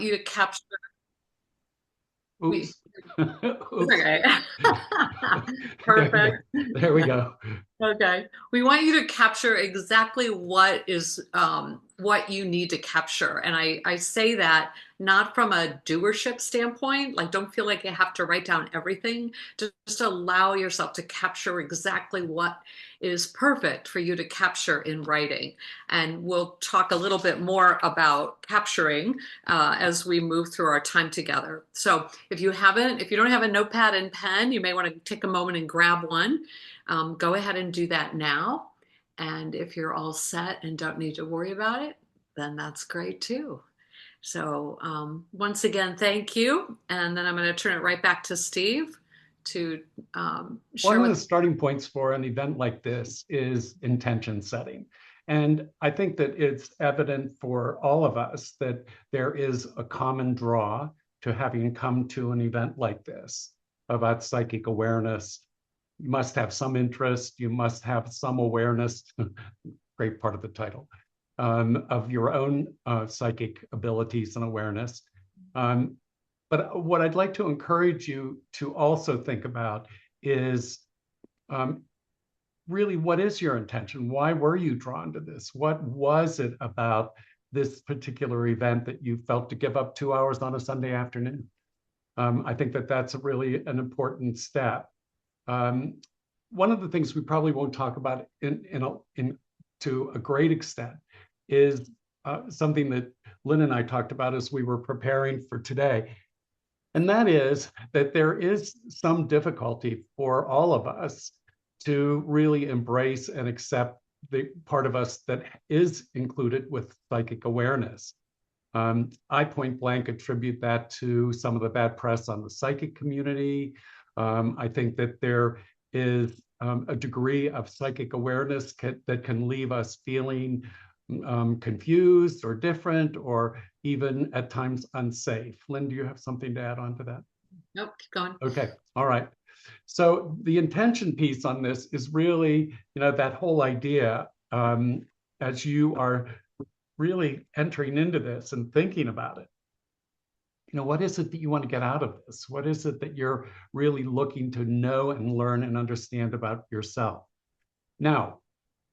you to capture. We, Oops. Oops. okay. There we go. Perfect. There we go. Okay. We want you to capture exactly what you need to capture. And I say that not from a doership standpoint, like don't feel like you have to write down everything. Just allow yourself to capture exactly what is perfect for you to capture in writing. And we'll talk a little bit more about capturing as we move through our time together. So if you don't have a notepad and pen, you may want to take a moment and grab one. Go ahead and do that now. And if you're all set and don't need to worry about it, then that's great too. So once again, thank you. And then I'm going to turn it right back to Steve to share One of with. the starting points for an event like this is intention setting. And I think that it's evident for all of us that there is a common draw to having come to an event like this about psychic awareness. You must have some interest, you must have some awareness, great part of the title, of your own psychic abilities and awareness. Um, but what I'd like to encourage you to also think about is um, really, what is your intention? Why were you drawn to this? What was it about this particular event that you felt to give up 2 hours on a Sunday afternoon? I think that that's really an important step. Um, One of the things we probably won't talk about to a great extent is something that Lynn and I talked about as we were preparing for today. And that is that there is some difficulty for all of us to really embrace and accept the part of us that is included with psychic awareness. I point blank attribute that to some of the bad press on the psychic community. I think that there is a degree of psychic awareness that can leave us feeling confused or different or even at times unsafe. Lynn, do you have something to add on to that? Nope, keep going. Okay, all right. So the intention piece on this is really, that whole idea as you are really entering into this and thinking about it. What is it that you want to get out of this? What is it that you're really looking to know and learn and understand about yourself? Now,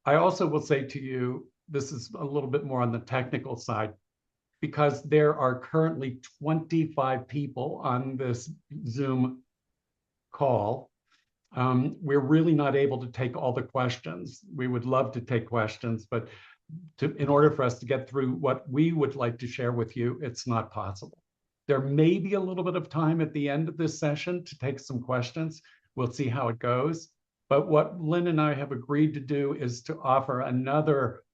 I also will say to you, this is a little bit more on the technical side, because there are currently 25 people on this Zoom call. We're really not able to take all the questions. We would love to take questions, but in order for us to get through what we would like to share with you, it's not possible. There may be a little bit of time at the end of this session to take some questions. We'll see how it goes. But what Lynn and I have agreed to do is to offer another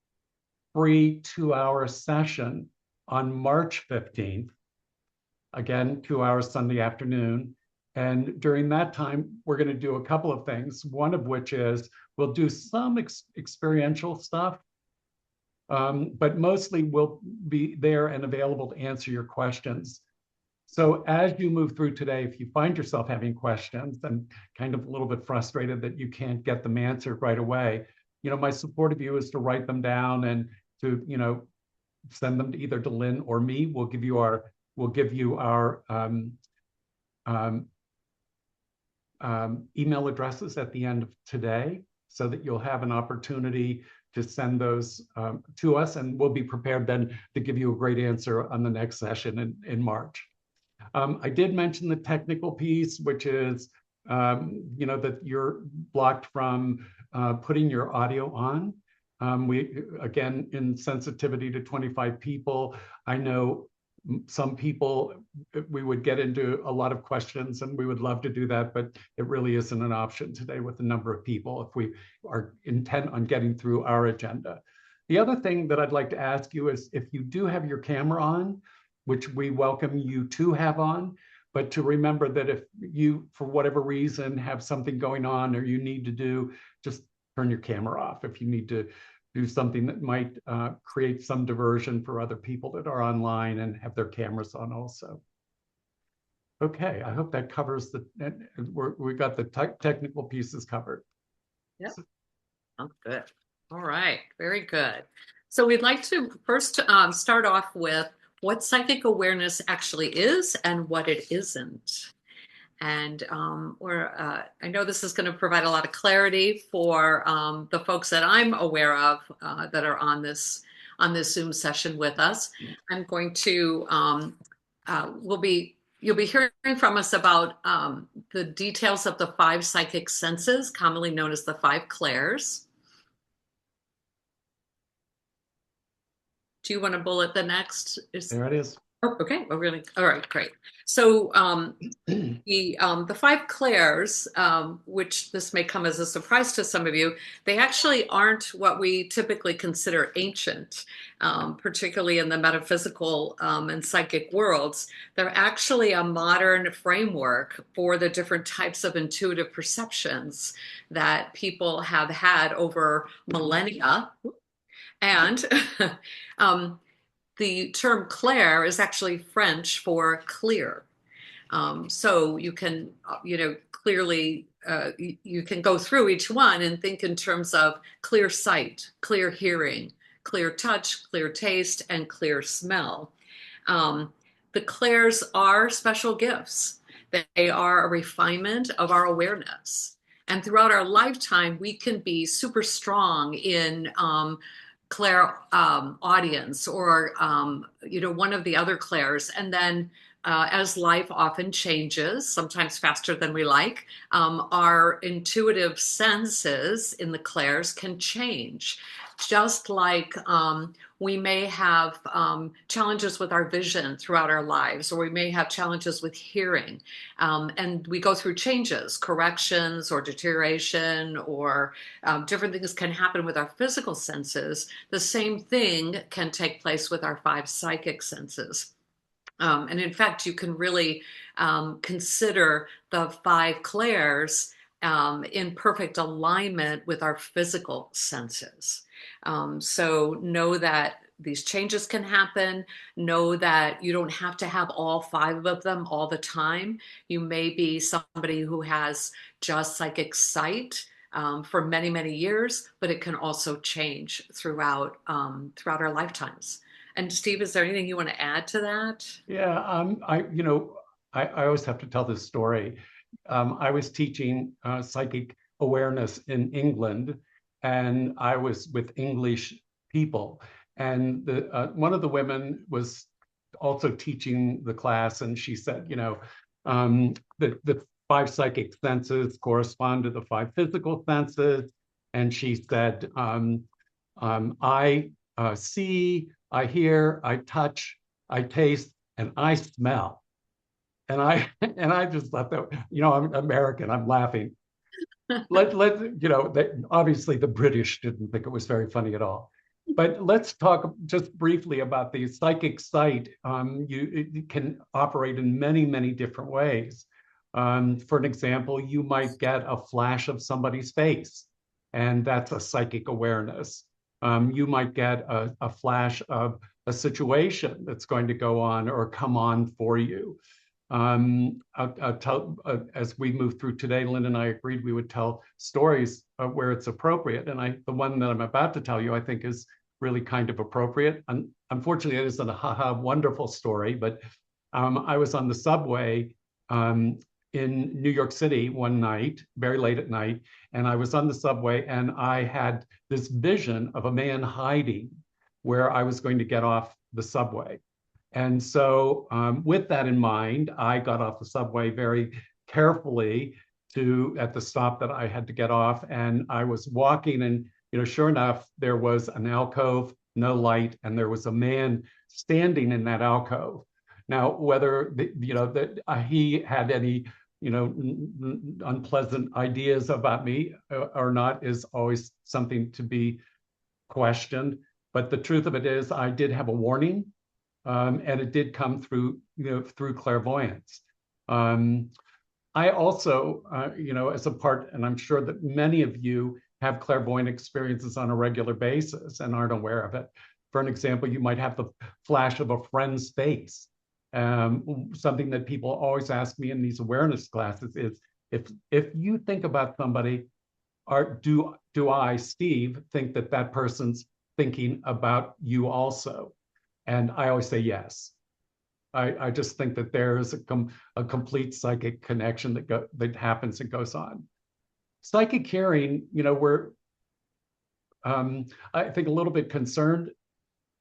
free 2-hour session on March 15th. Again, 2 hours Sunday afternoon. And during that time, we're going to do a couple of things, one of which is we'll do some experiential stuff, but mostly we'll be there and available to answer your questions. So as you move through today, if you find yourself having questions and kind of a little bit frustrated that you can't get them answered right away, my support of you is to write them down and to, send them to either to Lynn or me. We'll give you our email addresses at the end of today so that you'll have an opportunity to send those to us, and we'll be prepared then to give you a great answer on the next session in March. I did mention the technical piece, which is, that you're blocked from putting your audio on. We, again, in sensitivity to 25 people, I know some people, we would get into a lot of questions and we would love to do that, but it really isn't an option today with the number of people if we are intent on getting through our agenda. The other thing that I'd like to ask you is if you do have your camera on, which we welcome you to have on, but to remember that if you, for whatever reason, have something going on or you need to do, just turn your camera off if you need to do something that might create some diversion for other people that are online and have their cameras on also. Okay, I hope that covers we got the technical pieces covered. Yep. Oh, good. All right. Very good. So we'd like to first start off with what psychic awareness actually is and what it isn't. And I know this is going to provide a lot of clarity for the folks that I'm aware of that are on this Zoom session with us. I'm going to you'll be hearing from us about the details of the five psychic senses, commonly known as the five clairs. Do you want to bullet the next? There it is. Oh, okay. We're really all right. Great. So the five clairs, which this may come as a surprise to some of you, they actually aren't what we typically consider ancient, particularly in the metaphysical and psychic worlds. They're actually a modern framework for the different types of intuitive perceptions that people have had over millennia. And the term clair is actually French for clear. So you can, clearly, you can go through each one and think in terms of clear sight, clear hearing, clear touch, clear taste, and clear smell. The clairs are special gifts. They are a refinement of our awareness. And throughout our lifetime, we can be super strong in clair audience or one of the other clairs, and then as life often changes, sometimes faster than we like, our intuitive senses in the clairs can change. Just like we may have challenges with our vision throughout our lives, or we may have challenges with hearing, and we go through changes, corrections, or deterioration, or different things can happen with our physical senses. The same thing can take place with our five psychic senses. And in fact, you can really consider the five clairs in perfect alignment with our physical senses. So know that these changes can happen. Know that you don't have to have all five of them all the time. You may be somebody who has just psychic sight for many, many years, but it can also change throughout our lifetimes. And Steve, is there anything you want to add to that? Yeah, I always have to tell this story. I was teaching psychic awareness in England, and I was with English people. And one of the women was also teaching the class, and she said, the five psychic senses correspond to the five physical senses. And she said, I see, I hear, I touch, I taste, and I smell. And I just thought that, I'm American, I'm laughing. Obviously the British didn't think it was very funny at all. But let's talk just briefly about the psychic sight. It can operate in many, many different ways. For an example, you might get a flash of somebody's face, and that's a psychic awareness. You might get a flash of a situation that's going to go on or come on for you. I'll tell, as we move through today, Lynn and I agreed we would tell stories where it's appropriate. And the one that I'm about to tell you, I think is really kind of appropriate. And unfortunately, it isn't a haha wonderful story, but I was on the subway in New York City one night, very late at night, and I was on the subway and I had this vision of a man hiding where I was going to get off the subway. And so with that in mind, I got off the subway very carefully at the stop that I had to get off. And I was walking and, sure enough, there was an alcove, no light, and there was a man standing in that alcove. Now, whether, he had any, unpleasant ideas about me or not is always something to be questioned. But the truth of it is I did have a warning. And it did come through, through clairvoyance. I also, as a part, and I'm sure that many of you have clairvoyant experiences on a regular basis and aren't aware of it. For an example, you might have the flash of a friend's face. Something that people always ask me in these awareness classes is, if you think about somebody, do I, Steve, think that person's thinking about you also? And I always say yes. I just think that there is a complete psychic connection that happens and goes on. Psychic hearing, we're I think a little bit concerned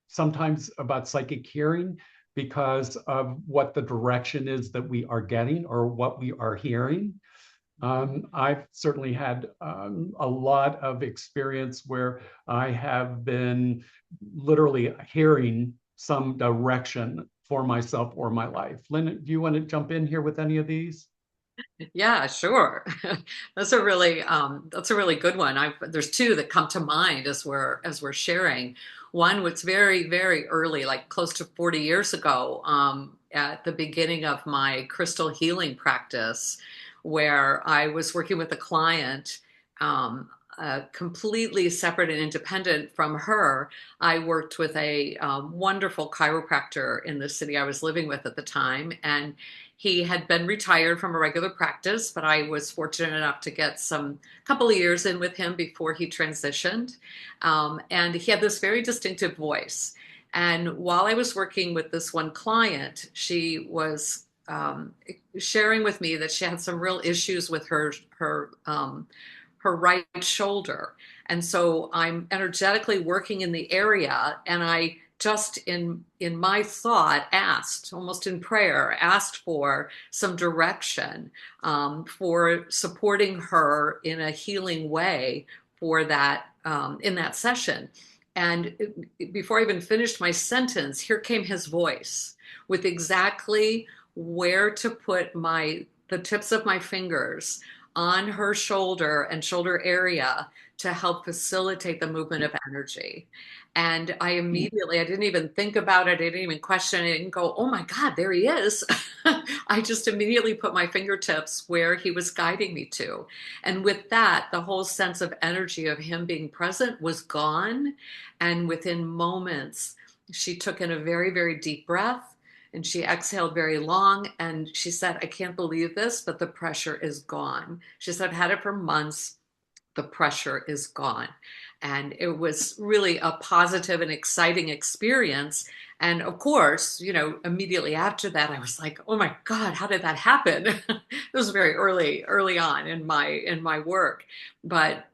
sometimes about psychic hearing because of what the direction is that we are getting or what we are hearing. I've certainly had a lot of experience where I have been literally hearing some direction for myself or my life. Lynn, do you want to jump in here with any of these? Yeah, sure. That's a really good one. There's two that come to mind as we're sharing. One was very, very early, like close to 40 years ago, at the beginning of my crystal healing practice, where I was working with a client, completely separate and independent from her. I worked with a wonderful chiropractor in the city I was living with at the time, and he had been retired from a regular practice, but I was fortunate enough to get some couple of years in with him before he transitioned. And he had this very distinctive voice. And while I was working with this one client, she was sharing with me that she had some real issues with her right shoulder. And so I'm energetically working in the area, and I just in my thought asked, almost in prayer, asked for some direction, for supporting her in a healing way for that, in that session. And before I even finished my sentence, here came his voice with exactly where to put the tips of my fingers on her shoulder and shoulder area to help facilitate the movement of energy. And I didn't even think about it. I didn't even question it and go, oh my God, there he is. I just immediately put my fingertips where he was guiding me to. And with that, the whole sense of energy of him being present was gone. And within moments, she took in a very, very deep breath and she exhaled very long. And she said, I can't believe this, but the pressure is gone. She said, I've had it for months. The pressure is gone. And it was really a positive and exciting experience. And of course, immediately after that, I was like, oh my God, how did that happen? It was very early on in my work. But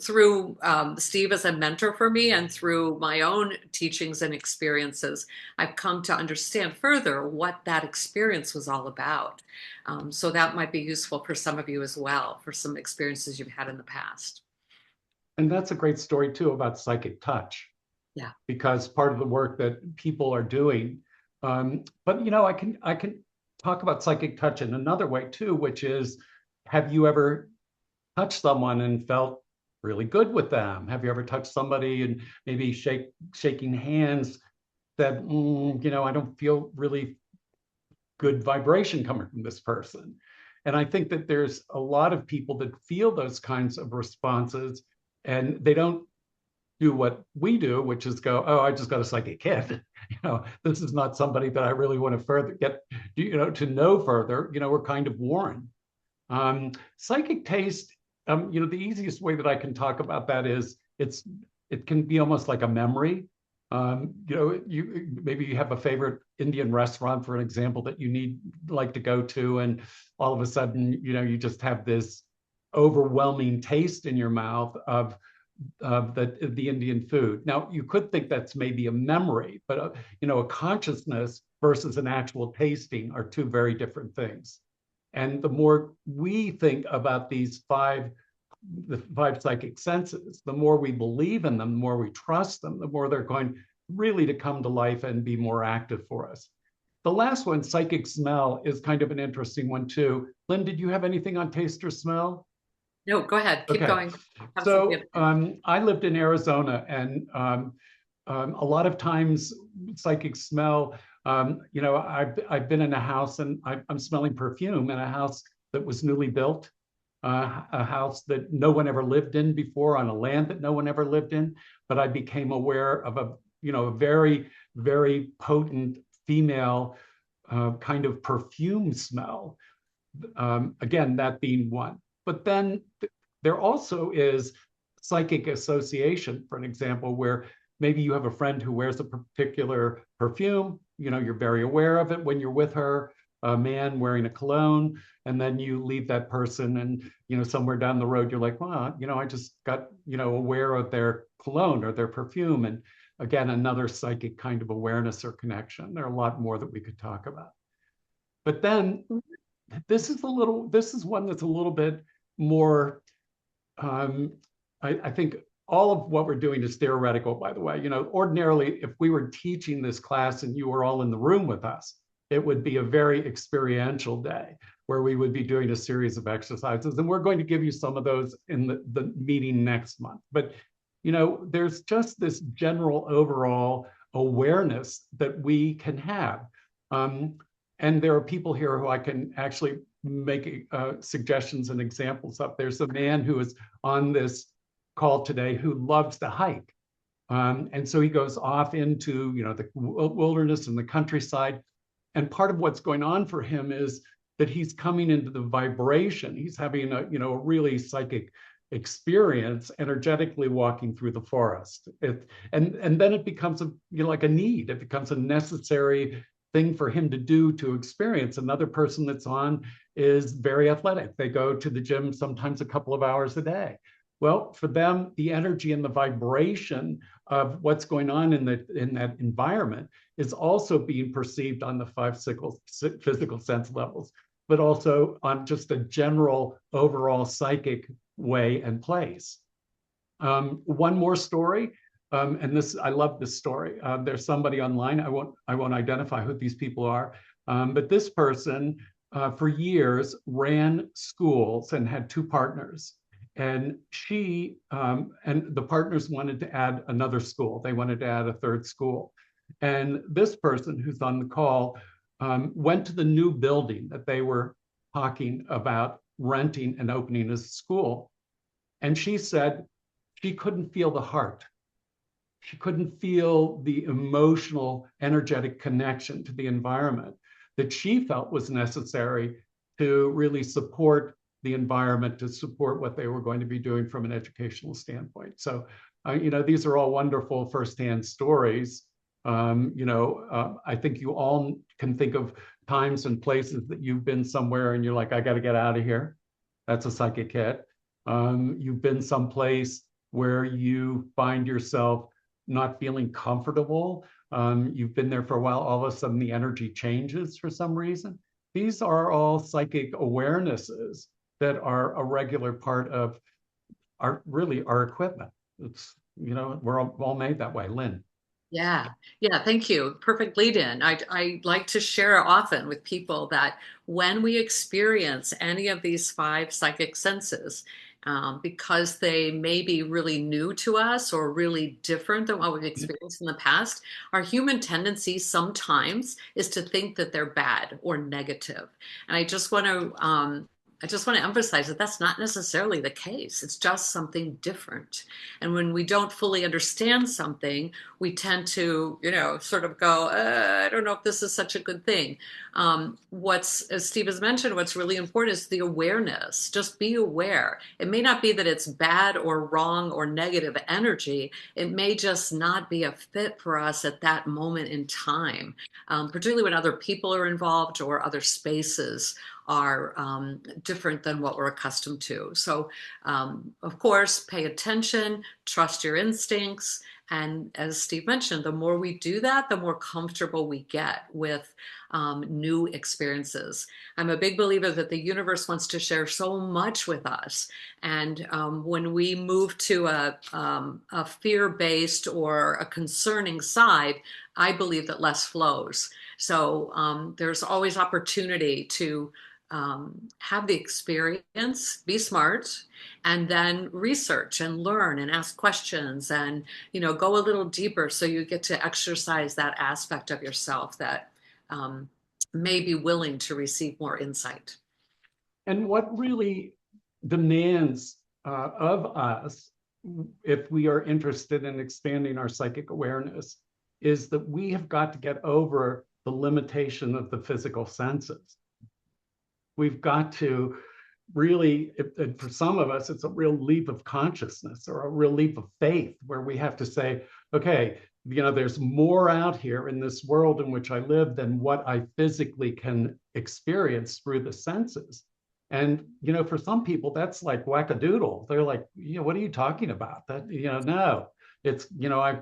through Steve as a mentor for me and through my own teachings and experiences, I've come to understand further what that experience was all about. So that might be useful for some of you as well, for some experiences you've had in the past. And that's a great story too about psychic touch, Yeah. because part of the work that people are doing. But I can talk about psychic touch in another way too, which is, have you ever touched someone and felt really good with them? Have you ever touched somebody and maybe shaking hands that I don't feel really good vibration coming from this person? And I think that there's a lot of people that feel those kinds of responses and they don't do what we do, which is go, oh, I just got a psychic hit. This is not somebody that I really want to further get, to know further. We're kind of worn. Psychic taste, the easiest way that I can talk about that is it can be almost like a memory. You have a favorite Indian restaurant, for an example, that you like to go to, and all of a sudden, you just have this overwhelming taste in your mouth of the Indian food. Now, you could think that's maybe a memory, but a consciousness versus an actual tasting are two very different things. And the more we think about the five psychic senses, the more we believe in them, the more we trust them, the more they're going really to come to life and be more active for us. The last one, psychic smell, is kind of an interesting one too. Lynn, did you have anything on taste or smell? No, go ahead. Keep Okay. going. Have something. So I lived in Arizona, and a lot of times psychic smell. I've been in a house and I'm smelling perfume in a house that was newly built, a house that no one ever lived in before, on a land that no one ever lived in. But I became aware of a very, very potent female kind of perfume smell. Again, that being one. But then there also is psychic association, for an example, where maybe you have a friend who wears a particular perfume, you're very aware of it when you're with her, a man wearing a cologne, and then you leave that person and, somewhere down the road, you're like, well, I just got, aware of their cologne or their perfume. And again, another psychic kind of awareness or connection. There are a lot more that we could talk about. But then this is one that's a little bit more, I think all of what we're doing is theoretical, by the way. Ordinarily, if we were teaching this class and you were all in the room with us, it would be a very experiential day where we would be doing a series of exercises. And we're going to give you some of those in the meeting next month. But, there's just this general overall awareness that we can have. And there are people here who I can actually make suggestions and examples of. There's a man who is on this call today who loves to hike. And so he goes off into, the wilderness and the countryside. And part of what's going on for him is that he's coming into the vibration. He's having a really psychic experience energetically walking through the forest. And then it becomes like a need. It becomes a necessary thing for him to do to experience. Another person that's on is very athletic. They go to the gym sometimes a couple of hours a day. Well, for them, the energy and the vibration of what's going on in that environment is also being perceived on the five physical sense levels, but also on just a general overall psychic way and place. One more story. And I love this story. There's somebody online. I won't identify who these people are, but this person for years ran schools and had two partners. And and the partners wanted to add another school. They wanted to add a third school. And this person who's on the call went to the new building that they were talking about renting and opening as a school. And she said she couldn't feel the heart. She couldn't feel the emotional, energetic connection to the environment that she felt was necessary to really support the environment, to support what they were going to be doing from an educational standpoint. So, these are all wonderful firsthand stories. I think you all can think of times and places that you've been somewhere and you're like, I got to get out of here. That's a psychic hit. You've been someplace where you find yourself not feeling comfortable. You've been there for a while, all of a sudden the energy changes for some reason. These are all psychic awarenesses that are a regular part of our equipment. It's, we're all made that way. Lynn. Yeah, yeah, thank you. Perfect lead in. I like to share often with people that when we experience any of these five psychic senses, because they may be really new to us or really different than what we've experienced in the past, our human tendency sometimes is to think that they're bad or negative. And I just want to emphasize that that's not necessarily the case. It's just something different. And when we don't fully understand something, we tend to, sort of go, I don't know if this is such a good thing. As Steve has mentioned, what's really important is the awareness. Just be aware. It may not be that it's bad or wrong or negative energy. It may just not be a fit for us at that moment in time, particularly when other people are involved or other spaces are different than what we're accustomed to. So, of course, pay attention, trust your instincts. And as Steve mentioned, the more we do that, the more comfortable we get with new experiences. I'm a big believer that the universe wants to share so much with us. And when we move to a fear-based or a concerning side, I believe that less flows. So there's always opportunity to have the experience, be smart, and then research and learn and ask questions and, go a little deeper so you get to exercise that aspect of yourself that may be willing to receive more insight. And what really demands of us, if we are interested in expanding our psychic awareness, is that we have got to get over the limitation of the physical senses. We've got to really, for some of us, it's a real leap of consciousness or a real leap of faith where we have to say, okay, there's more out here in this world in which I live than what I physically can experience through the senses. And, for some people, that's like wackadoodle. They're like, what are you talking about? That, no, it's, you know, I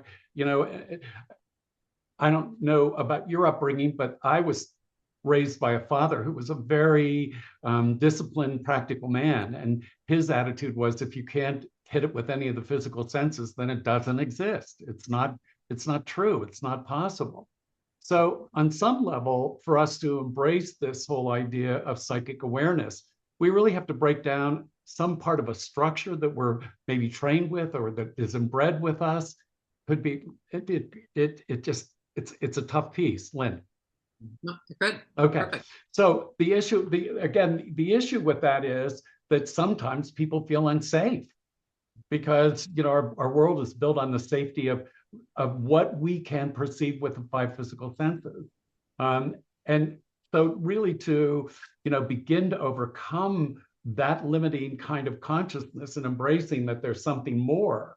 don't know about your upbringing, but I was raised by a father who was a very disciplined, practical man. And his attitude was, if you can't hit it with any of the physical senses, then it doesn't exist. It's not true. It's not possible. So on some level, for us to embrace this whole idea of psychic awareness, we really have to break down some part of a structure that we're maybe trained with or that is inbred with us. Could be it's a tough piece, Lynn. No, good. Okay. Perfect. So the issue with that is that sometimes people feel unsafe because our world is built on the safety of what we can perceive with the five physical senses. And so really to begin to overcome that limiting kind of consciousness and embracing that there's something more.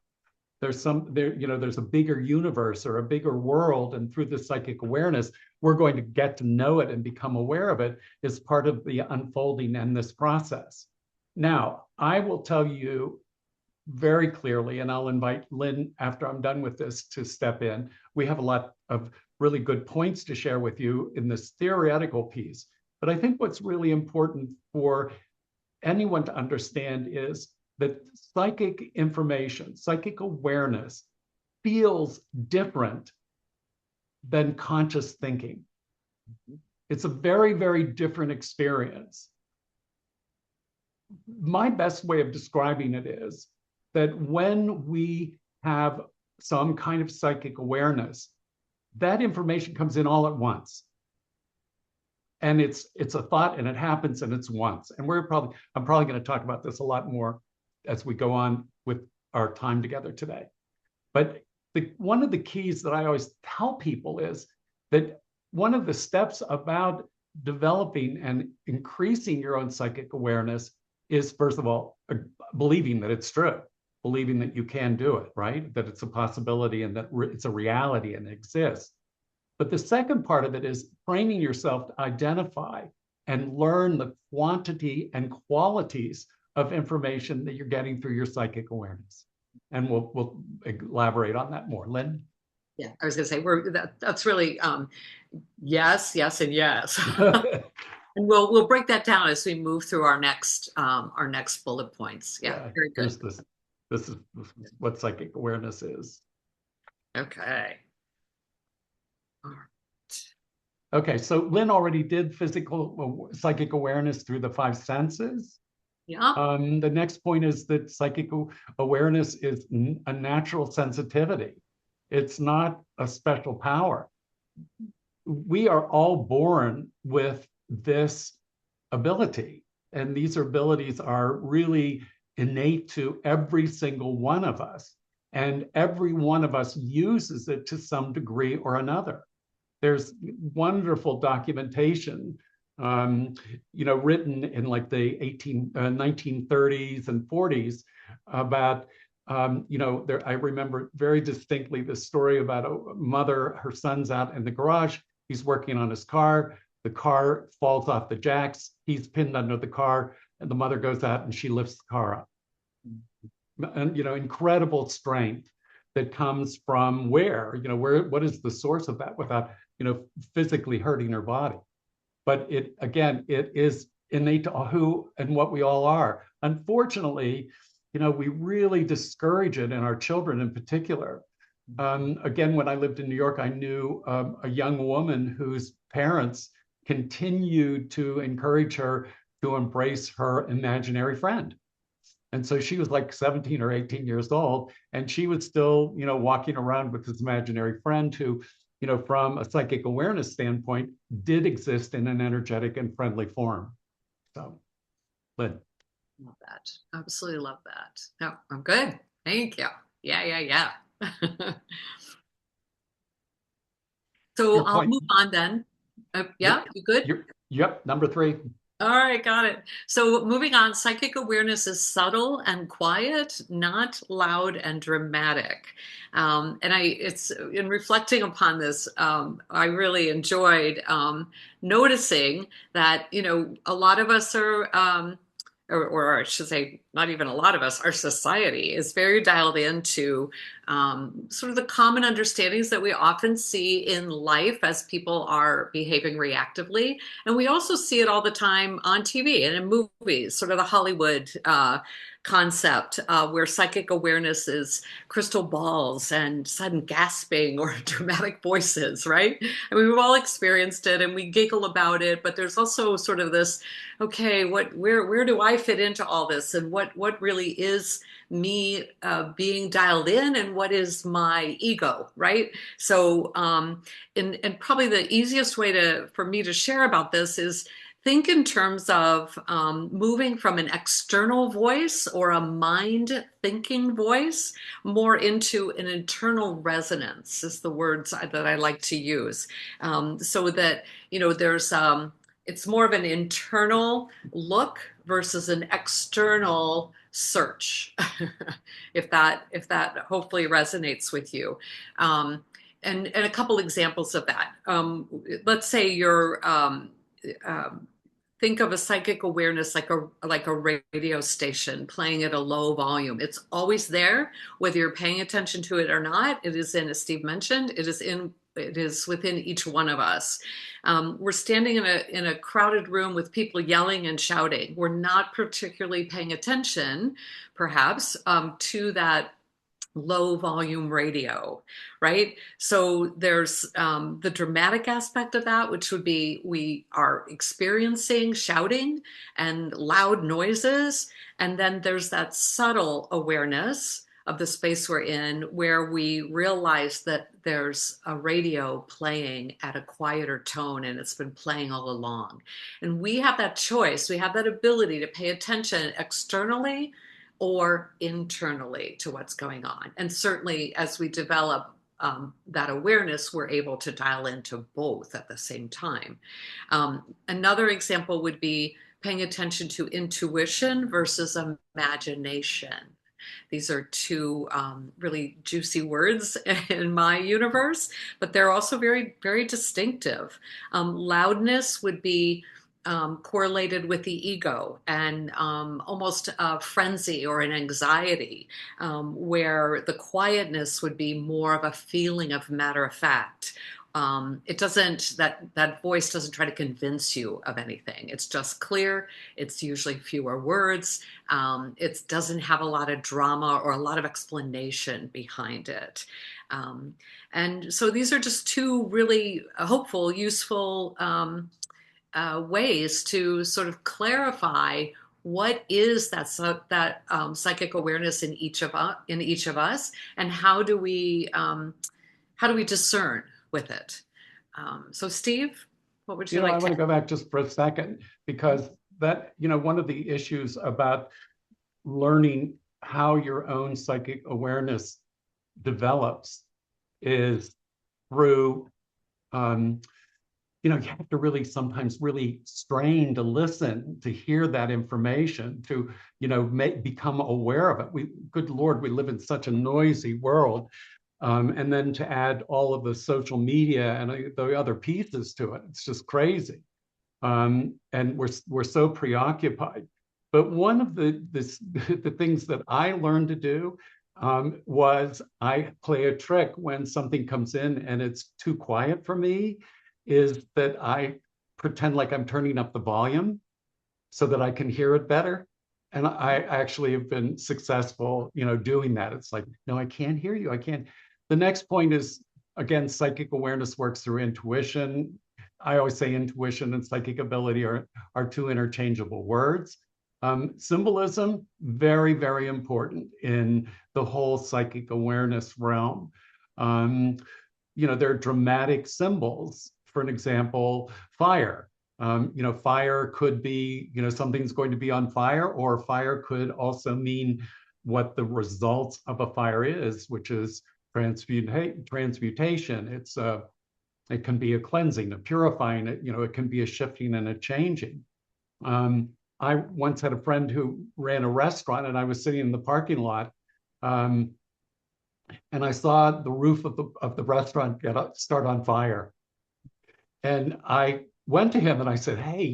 There's a bigger universe or a bigger world, and through the psychic awareness, we're going to get to know it and become aware of it as part of the unfolding in this process. Now, I will tell you very clearly, and I'll invite Lynn after I'm done with this to step in. We have a lot of really good points to share with you in this theoretical piece. But I think what's really important for anyone to understand is that psychic information, psychic awareness feels different than conscious thinking. It's a very, very different experience. My best way of describing it is that when we have some kind of psychic awareness, that information comes in all at once. And it's a thought and it happens and it's once. And I'm probably going to talk about this a lot more as we go on with our time together today. But one of the keys that I always tell people is that one of the steps about developing and increasing your own psychic awareness is, first of all, believing that it's true, believing that you can do it, right? That it's a possibility and that it's a reality and it exists. But the second part of it is training yourself to identify and learn the quantity and qualities of information that you're getting through your psychic awareness. And we'll elaborate on that more. Lynn? Yeah, I was going to say that's really yes, yes, and yes. And we'll break that down as we move through our next bullet points. Yeah, very good. This is what psychic awareness is. Okay. All right. Okay, so Lynn already did psychic awareness through the five senses. Yeah. The next point is that psychic awareness is a natural sensitivity. It's not a special power. We are all born with this ability, and these abilities are really innate to every single one of us, and every one of us uses it to some degree or another. There's wonderful documentation written in like the 1930s and 40s about, I remember very distinctly the story about a mother, her son's out in the garage, he's working on his car, the car falls off the jacks, he's pinned under the car, and the mother goes out and she lifts the car up. And, incredible strength that comes from what is the source of that without, physically hurting her body. But it is innate to who and what we all are. Unfortunately, we really discourage it in our children in particular. Again, when I lived in New York, I knew a young woman whose parents continued to encourage her to embrace her imaginary friend. And so she was like 17 or 18 years old, and she was still, walking around with this imaginary friend who, from a psychic awareness standpoint, did exist in an energetic and friendly form. So, Lynn. Love that. Absolutely love that. No, I'm good. Thank you. Yeah. So I'll move on then. Yeah, you good? Yep, number 3. All right, got it. So moving on, psychic awareness is subtle and quiet, not loud and dramatic. And it's in reflecting upon this, I really enjoyed noticing that, a lot of us are, or I should say, not even a lot of us, our society is very dialed into sort of the common understandings that we often see in life as people are behaving reactively. And we also see it all the time on TV and in movies, sort of the Hollywood concept where psychic awareness is crystal balls and sudden gasping or dramatic voices, right? I mean, we've all experienced it and we giggle about it, but there's also sort of this, okay, where do I fit into all this, and what really is me being dialed in, and what is my ego, right? So, and probably the easiest way for me to share about this is think in terms of moving from an external voice or a mind thinking voice more into an internal resonance is the words that I like to use. So that, there's, it's more of an internal look versus an external search, if that hopefully resonates with you. And a couple examples of that. Let's say you're um, think of a psychic awareness like a radio station playing at a low volume. It's always there, whether you're paying attention to it or not. It is in, as Steve mentioned, it is within each one of us. We're standing in a crowded room with people yelling and shouting. We're not particularly paying attention, perhaps, to that low volume radio, right? So there's the dramatic aspect of that, which would be we are experiencing shouting and loud noises. And then there's that subtle awareness of the space we're in where we realize that there's a radio playing at a quieter tone and it's been playing all along. And we have that choice, we have that ability to pay attention externally or internally to what's going on. And certainly as we develop that awareness, we're able to dial into both at the same time. Another example would be paying attention to intuition versus imagination. These are two really juicy words in my universe, but they're also very, very distinctive. Loudness would be correlated with the ego and almost a frenzy or an anxiety, where the quietness would be more of a feeling of matter of fact. It doesn't, that voice doesn't try to convince you of anything. It's just clear. It's usually fewer words. It doesn't have a lot of drama or a lot of explanation behind it. And so these are just two really hopeful, useful ways to sort of clarify what is that psychic awareness in each of us, and how do we discern with it? So, Steve, what would you I like want to? to go back just for a second because that, one of the issues about learning how your own psychic awareness develops is through you have to really sometimes really strain to listen to hear that information to become aware of it. Good Lord, we live in such a noisy world, and then to add all of the social media and the other pieces to it, it's just crazy. And we're so preoccupied. But one of the things that I learned to do was I play a trick when something comes in and it's too quiet for me, is that I pretend like I'm turning up the volume so that I can hear it better. And I actually have been successful, doing that. It's like, no, I can't hear you. I can't. The next point is, again, psychic awareness works through intuition. I always say intuition and psychic ability are two interchangeable words. Symbolism, very, very important in the whole psychic awareness realm. There are dramatic symbols. For an example, fire. Fire could be, something's going to be on fire, or fire could also mean what the results of a fire is, which is transmutation. It can be a cleansing, a purifying. It can be a shifting and a changing. I once had a friend who ran a restaurant, and I was sitting in the parking lot, um, and I saw the roof of the restaurant start on fire. And I went to him and I said, "Hey,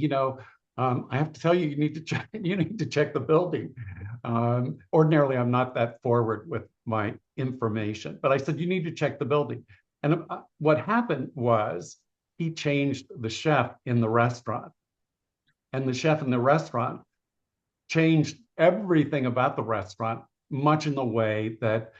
I have to tell you, you need to check. You need to check the building." Ordinarily, I'm not that forward with my information, but I said, "You need to check the building." And what happened was he changed the chef in the restaurant, and the chef in the restaurant changed everything about the restaurant, much in the way that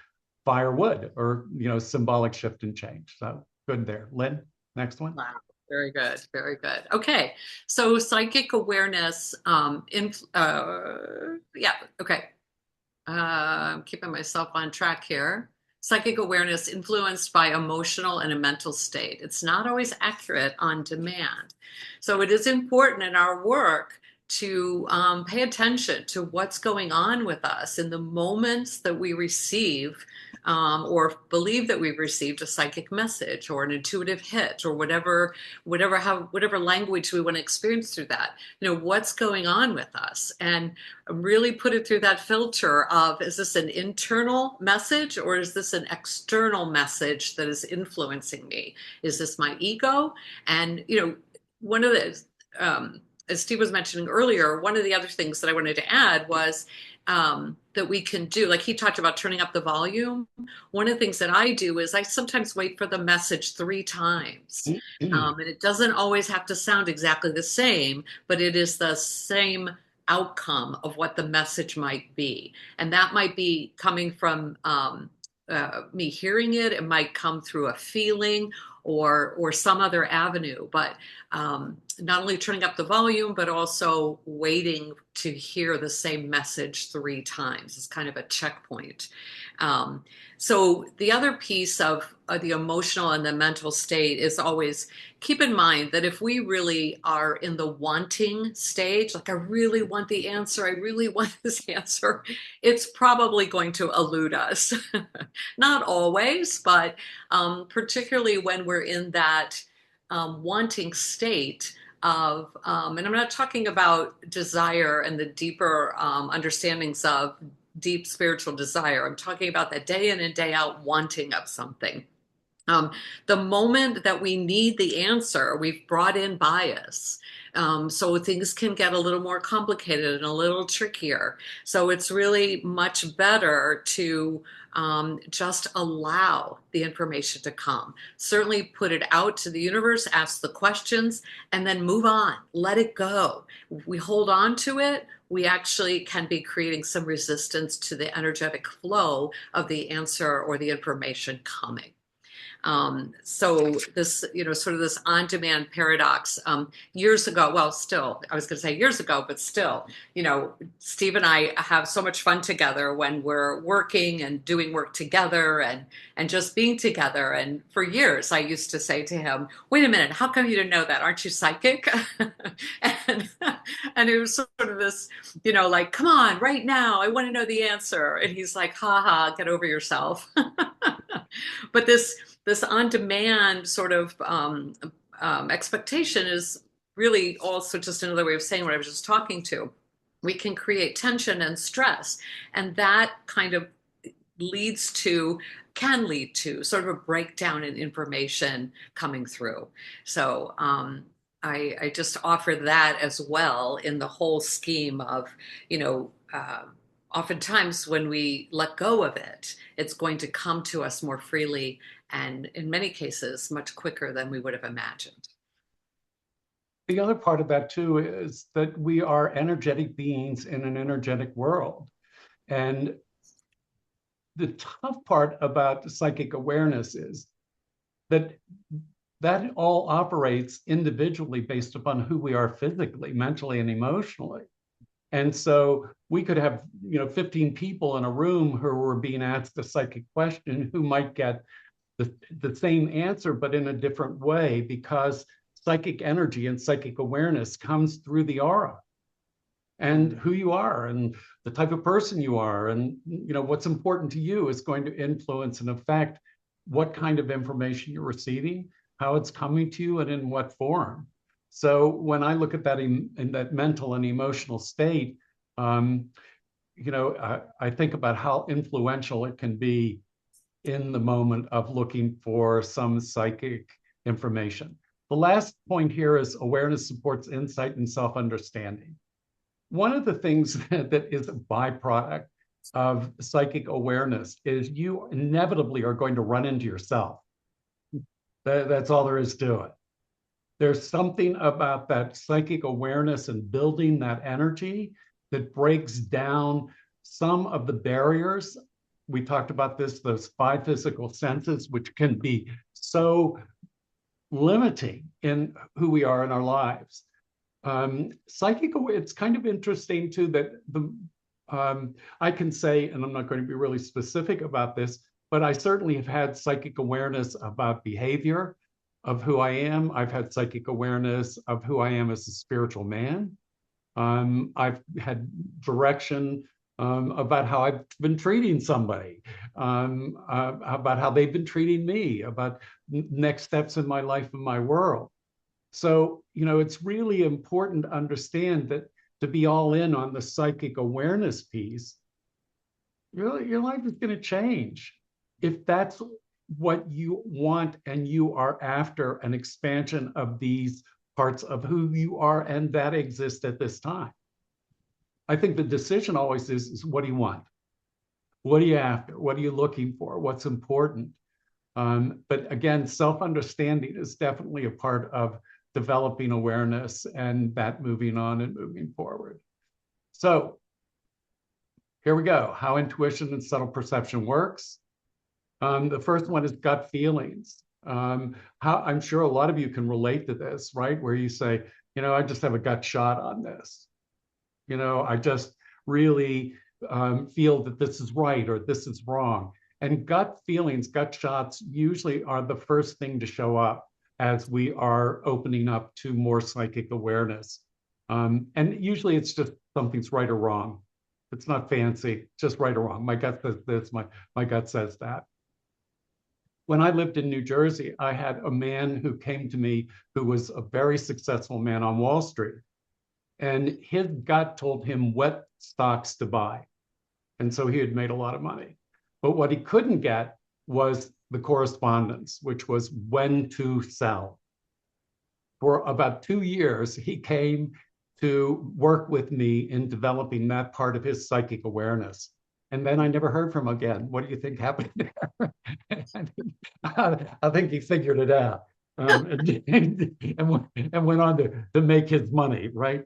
fire would, or symbolic shift and change. So good there, Lynn. Next one. Wow. Very good. Very good. Okay. So psychic awareness, yeah. Okay. I'm keeping myself on track here. Psychic awareness influenced by emotional and a mental state. It's not always accurate on demand. So it is important in our work to pay attention to what's going on with us in the moments that we receive or believe that we've received a psychic message or an intuitive hit or whatever language we want to experience through that. What's going on with us, and really put it through that filter of, is this an internal message or is this an external message that is influencing me? Is this my ego? And one of the as Steve was mentioning earlier, one of the other things that I wanted to add was that we can do, like he talked about turning up the volume. One of the things that I do is I sometimes wait for the message 3 times. And it doesn't always have to sound exactly the same, but it is the same outcome of what the message might be. And that might be coming from me hearing it. It might come through a feeling or some other avenue. But not only turning up the volume, but also waiting to hear the same message 3 times. It's kind of a checkpoint. So the other piece of the emotional and the mental state is always keep in mind that if we really are in the wanting stage, like I really want the answer, I really want this answer, it's probably going to elude us. Not always, but particularly when we're in that wanting state of, and I'm not talking about desire and the deeper understandings of deep spiritual desire. I'm talking about that day in and day out wanting of something. Um, the moment that we need the answer, we've brought in bias. So things can get a little more complicated and a little trickier. So it's really much better to just allow the information to come. Certainly put it out to the universe, ask the questions, and then move on. Let it go. If we hold on to it, we actually can be creating some resistance to the energetic flow of the answer or the information coming. So this, sort of this on-demand paradox, years ago, well, still, I was going to say years ago, but still, Steve and I have so much fun together when we're working and doing work together and just being together. And for years, I used to say to him, wait a minute, how come you didn't know that? Aren't you psychic? and, and it was sort of this, like, come on, right now, I want to know the answer. And he's like, ha ha, get over yourself. But this on-demand sort of expectation is really also just another way of saying what I was just talking to. We can create tension and stress, and that kind of can lead to sort of a breakdown in information coming through. So I just offer that as well in the whole scheme of, oftentimes when we let go of it, it's going to come to us more freely and in many cases much quicker than we would have imagined. The other part of that too is that we are energetic beings in an energetic world. And the tough part about psychic awareness is that that all operates individually based upon who we are physically, mentally, and emotionally. And so we could have, 15 people in a room who were being asked a psychic question who might get the same answer, but in a different way, because psychic energy and psychic awareness comes through the aura and who you are and the type of person you are. And, what's important to you is going to influence and affect what kind of information you're receiving, how it's coming to you, and in what form. So when I look at that in that mental and emotional state, um, I think about how influential it can be in the moment of looking for some psychic information. The last point here is awareness supports insight and self-understanding. One of the things that is a byproduct of psychic awareness is you inevitably are going to run into yourself. That's all there is to it. There's something about that psychic awareness and building that energy that breaks down some of the barriers. We talked about this, those five physical senses, which can be so limiting in who we are in our lives. Psychic, it's kind of interesting too that I can say, and I'm not going to be really specific about this, but I certainly have had psychic awareness about behavior of who I am. I've had psychic awareness of who I am as a spiritual man. I've had direction about how I've been treating somebody, about how they've been treating me, about next steps in my life and my world. So, it's really important to understand that to be all in on the psychic awareness piece, your life is going to change. If that's what you want and you are after an expansion of these parts of who you are and that exist at this time. I think the decision always is what do you want? What are you after? What are you looking for? What's important? But again, self-understanding is definitely a part of developing awareness and that moving on and moving forward. So here we go, how intuition and subtle perception works. The first one is gut feelings. How I'm sure a lot of you can relate to this, right? Where you say, I just have a gut shot on this. I just really feel that this is right or this is wrong. And gut feelings, gut shots usually are the first thing to show up as we are opening up to more psychic awareness. And usually it's just something's right or wrong. It's not fancy, just right or wrong. My gut says this, my gut says that. When I lived in New Jersey, I had a man who came to me who was a very successful man on Wall Street. And his gut told him what stocks to buy. And so he had made a lot of money. But what he couldn't get was the correspondence, which was when to sell. For about 2 years, he came to work with me in developing that part of his psychic awareness. And then I never heard from him again. What do you think happened there? I think he figured it out and went on to make his money, right?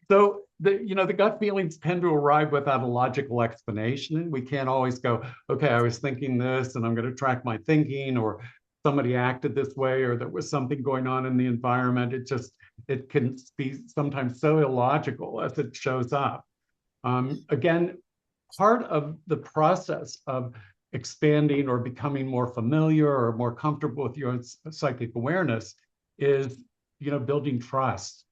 So the gut feelings tend to arrive without a logical explanation. We can't always go, okay, I was thinking this and I'm going to track my thinking, or somebody acted this way, or there was something going on in the environment. It can be sometimes so illogical as it shows up. Again, part of the process of expanding or becoming more familiar or more comfortable with your own psychic awareness is, building trust,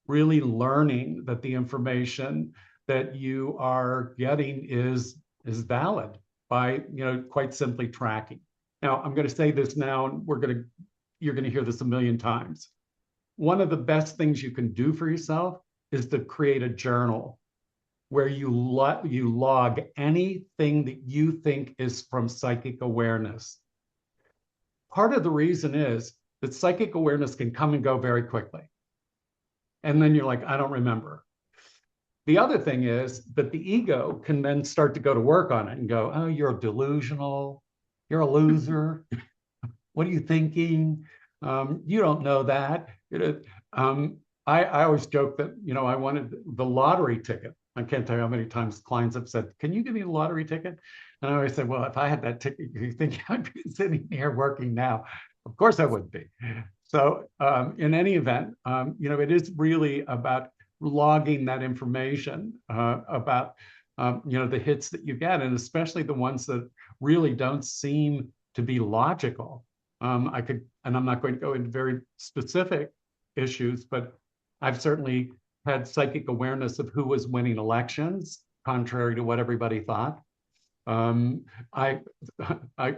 really learning that the information that you are getting is valid by, quite simply tracking. Now, I'm going to say this now, and you're going to hear this a million times. One of the best things you can do for yourself is to create a journal where you log anything that you think is from psychic awareness. Part of the reason is that psychic awareness can come and go very quickly. And then you're like, I don't remember. The other thing is that the ego can then start to go to work on it and go, oh, you're delusional. You're a loser. What are you thinking? You don't know that. I always joke that, I wanted the lottery ticket. I can't tell you how many times clients have said, can you give me a lottery ticket? And I always say, well, if I had that ticket, you think I'd be sitting here working now? Of course I would be. So in any event, it is really about logging that information about, the hits that you get, and especially the ones that really don't seem to be logical. And I'm not going to go into very specific issues, but I've certainly had psychic awareness of who was winning elections, contrary to what everybody thought. I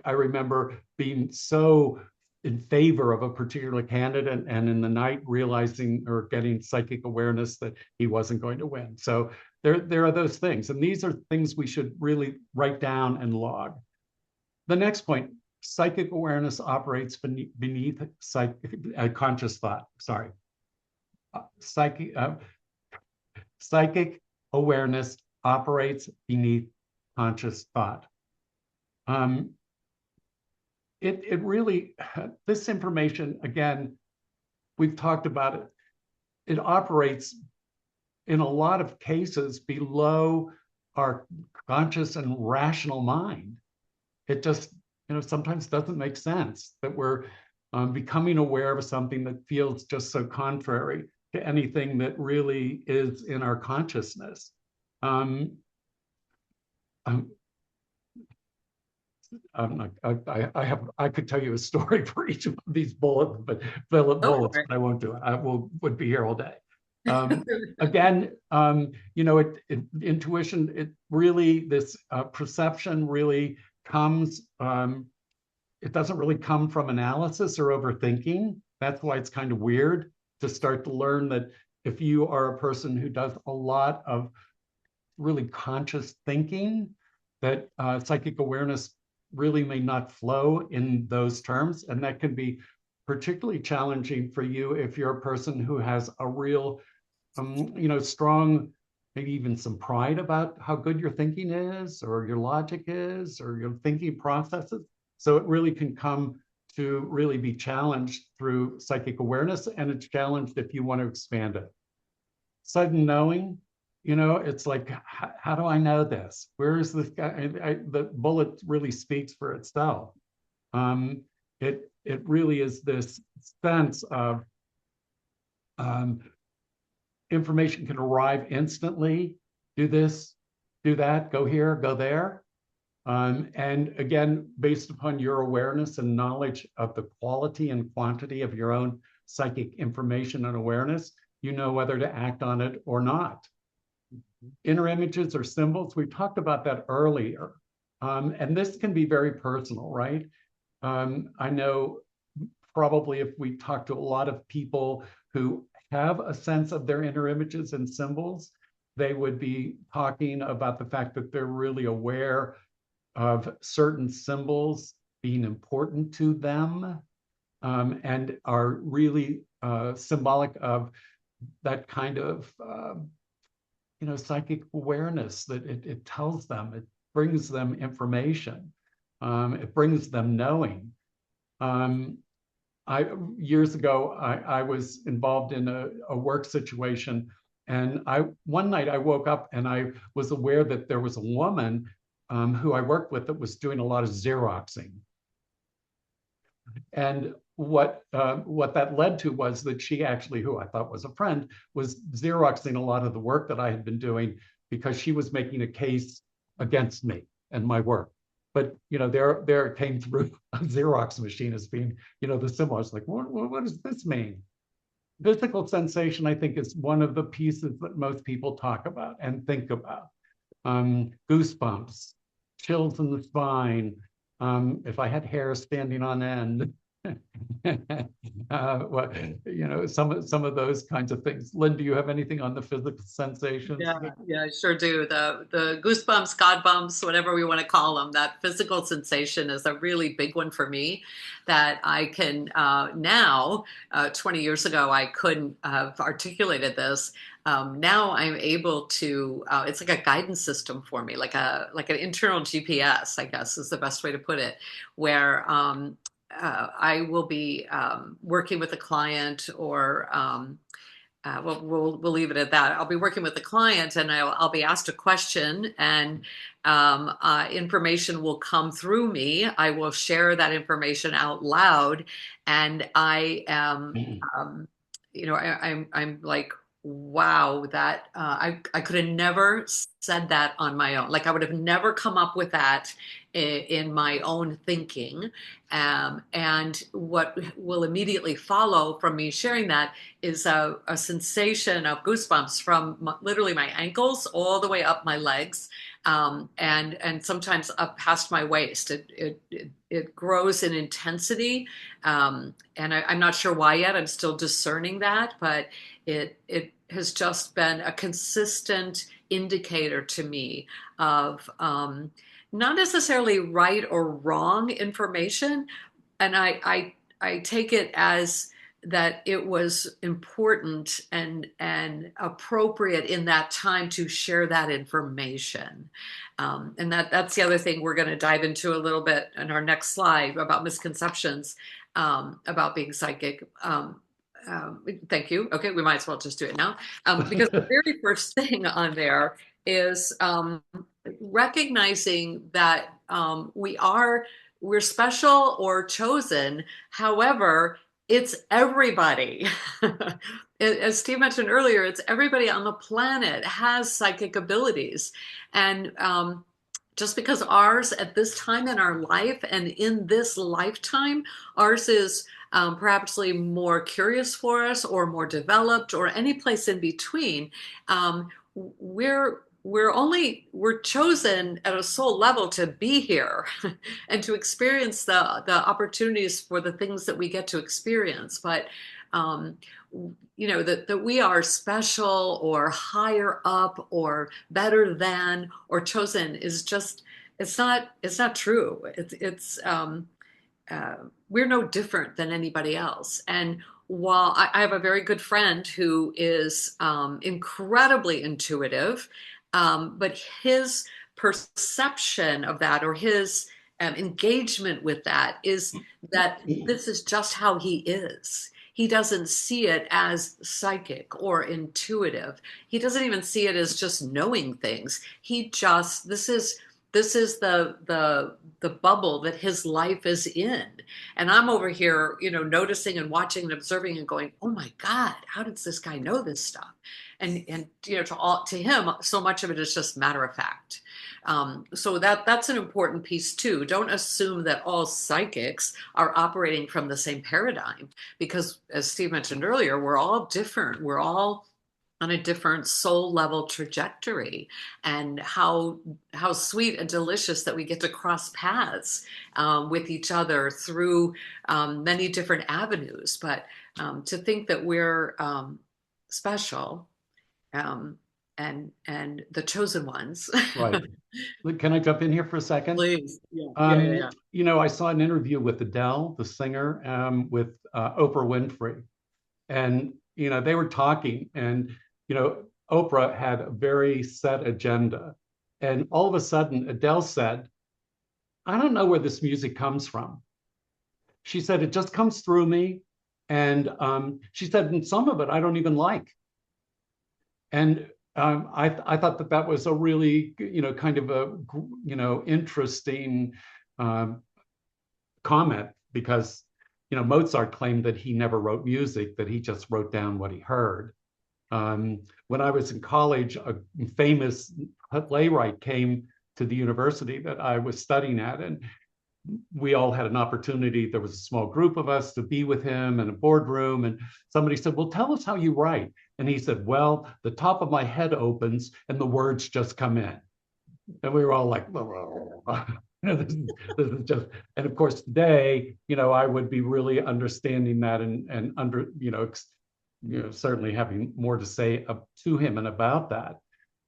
remember being so in favor of a particular candidate, and in the night realizing or getting psychic awareness that he wasn't going to win. So there are those things, and these are things we should really write down and log. The next point: psychic awareness operates beneath conscious thought. Sorry, psychic psychic awareness operates beneath conscious thought. It really, this information, again, we've talked about it. It operates in a lot of cases below our conscious and rational mind. It just, sometimes doesn't make sense that we're becoming aware of something that feels just so contrary to anything that really is in our consciousness. Um, um, I could tell you a story for each of these bullets, but I won't do it. Would be here all day. Again, intuition, it really, this perception really comes, it doesn't really come from analysis or overthinking. That's why it's kind of weird to start to learn that if you are a person who does a lot of really conscious thinking, that psychic awareness really may not flow in those terms. And that can be particularly challenging for you if you're a person who has a real, strong, maybe even some pride about how good your thinking is, or your logic is, or your thinking processes. So it really can come to really be challenged through psychic awareness, and it's challenged if you want to expand it. Sudden knowing, it's like, how do I know this? Where is this guy? The bullet really speaks for itself. It really is this sense of information can arrive instantly. Do this, do that, go here, go there. And again, based upon your awareness and knowledge of the quality and quantity of your own psychic information and awareness, you know whether to act on it or not. Inner images or symbols, we talked about that earlier. And this can be very personal, right? I know probably if we talk to a lot of people who have a sense of their inner images and symbols, they would be talking about the fact that they're really aware of certain symbols being important to them, and are really symbolic of that kind of psychic awareness, that it tells them, it brings them information, it brings them knowing. Years ago, I was involved in a work situation, and one night I woke up and I was aware that there was a woman who I worked with that was doing a lot of Xeroxing. And what that led to was that she actually, who I thought was a friend, was Xeroxing a lot of the work that I had been doing, because she was making a case against me and my work. But there it came through a Xerox machine as being, the symbol. I was like, what does this mean? Physical sensation, I think, is one of the pieces that most people talk about and think about. Goosebumps, chills in the spine. If I had hair standing on end, some of those kinds of things. Lynn, do you have anything on the physical sensations? Yeah, I sure do. The goosebumps, God bumps, whatever we want to call them, that physical sensation is a really big one for me that I can now, 20 years ago, I couldn't have articulated this. Now I'm able to, it's like a guidance system for me, like an internal GPS, I guess is the best way to put it, where I will be working with a client, or we'll leave it at that. I'll be working with a client, and I'll be asked a question, and information will come through me. I will share that information out loud, and I am, I'm like, wow, that I could have never said that on my own. Like I would have never come up with that in my own thinking. And what will immediately follow from me sharing that is a sensation of goosebumps from literally my ankles all the way up my legs, and sometimes up past my waist. It it grows in intensity, and I'm not sure why yet. I'm still discerning that, but it has just been a consistent indicator to me of not necessarily right or wrong information, and I take it as that it was important and appropriate in that time to share that information. And that's the other thing we're going to dive into a little bit in our next slide about misconceptions about being psychic. Thank you. Okay, we might as well just do it now. Because the very first thing on there is recognizing that we're special or chosen. However, it's everybody. As Steve mentioned earlier, it's everybody on the planet has psychic abilities. And just because ours at this time in our life and in this lifetime, ours is perhaps more curious for us or more developed or any place in between, we're we're chosen at a soul level to be here and to experience the opportunities for the things that we get to experience. But that we are special or higher up or better than or chosen is just it's not true. We're no different than anybody else. And while I have a very good friend who is incredibly intuitive, but his perception of that or his engagement with that is that this is just how he is. He doesn't see it as psychic or intuitive. He doesn't even see it as just knowing things. He just this is the bubble that his life is in. And I'm over here, noticing and watching and observing and going, oh my God, how does this guy know this stuff? And to him, so much of it is just matter of fact. So that's an important piece too. Don't assume that all psychics are operating from the same paradigm, because as Steve mentioned earlier, we're all different. We're all on a different soul level trajectory, and how sweet and delicious that we get to cross paths with each other through many different avenues. But to think that we're special and the chosen ones. Right. Can I jump in here for a second? Please. Yeah. I saw an interview with Adele, the singer, with Oprah Winfrey, and they were talking, and Oprah had a very set agenda, and all of a sudden Adele said, "I don't know where this music comes from." She said, "It just comes through me," and she said, "And some of it I don't even like." And I thought that was a really, kind of a, interesting comment, because, Mozart claimed that he never wrote music, that he just wrote down what he heard. When I was in college, a famous playwright came to the university that I was studying at, and we all had an opportunity. There was a small group of us to be with him in a boardroom, and somebody said, "Well, tell us how you write." And he said, "Well, the top of my head opens and the words just come in." And we were all like, this is just, and of course today, I would be really understanding that and certainly having more to say to him and about that.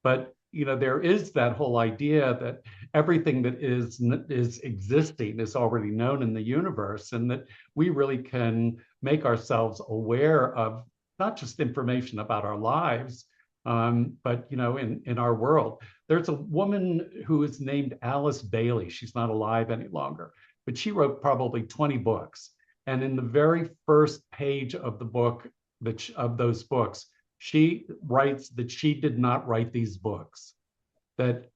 But there is that whole idea that everything that is existing is already known in the universe, and that we really can make ourselves aware of not just information about our lives, but in our world. There's a woman who is named Alice Bailey. She's not alive any longer, but she wrote probably 20 books. And in the very first page of the book, of those books, she writes that she did not write these books, that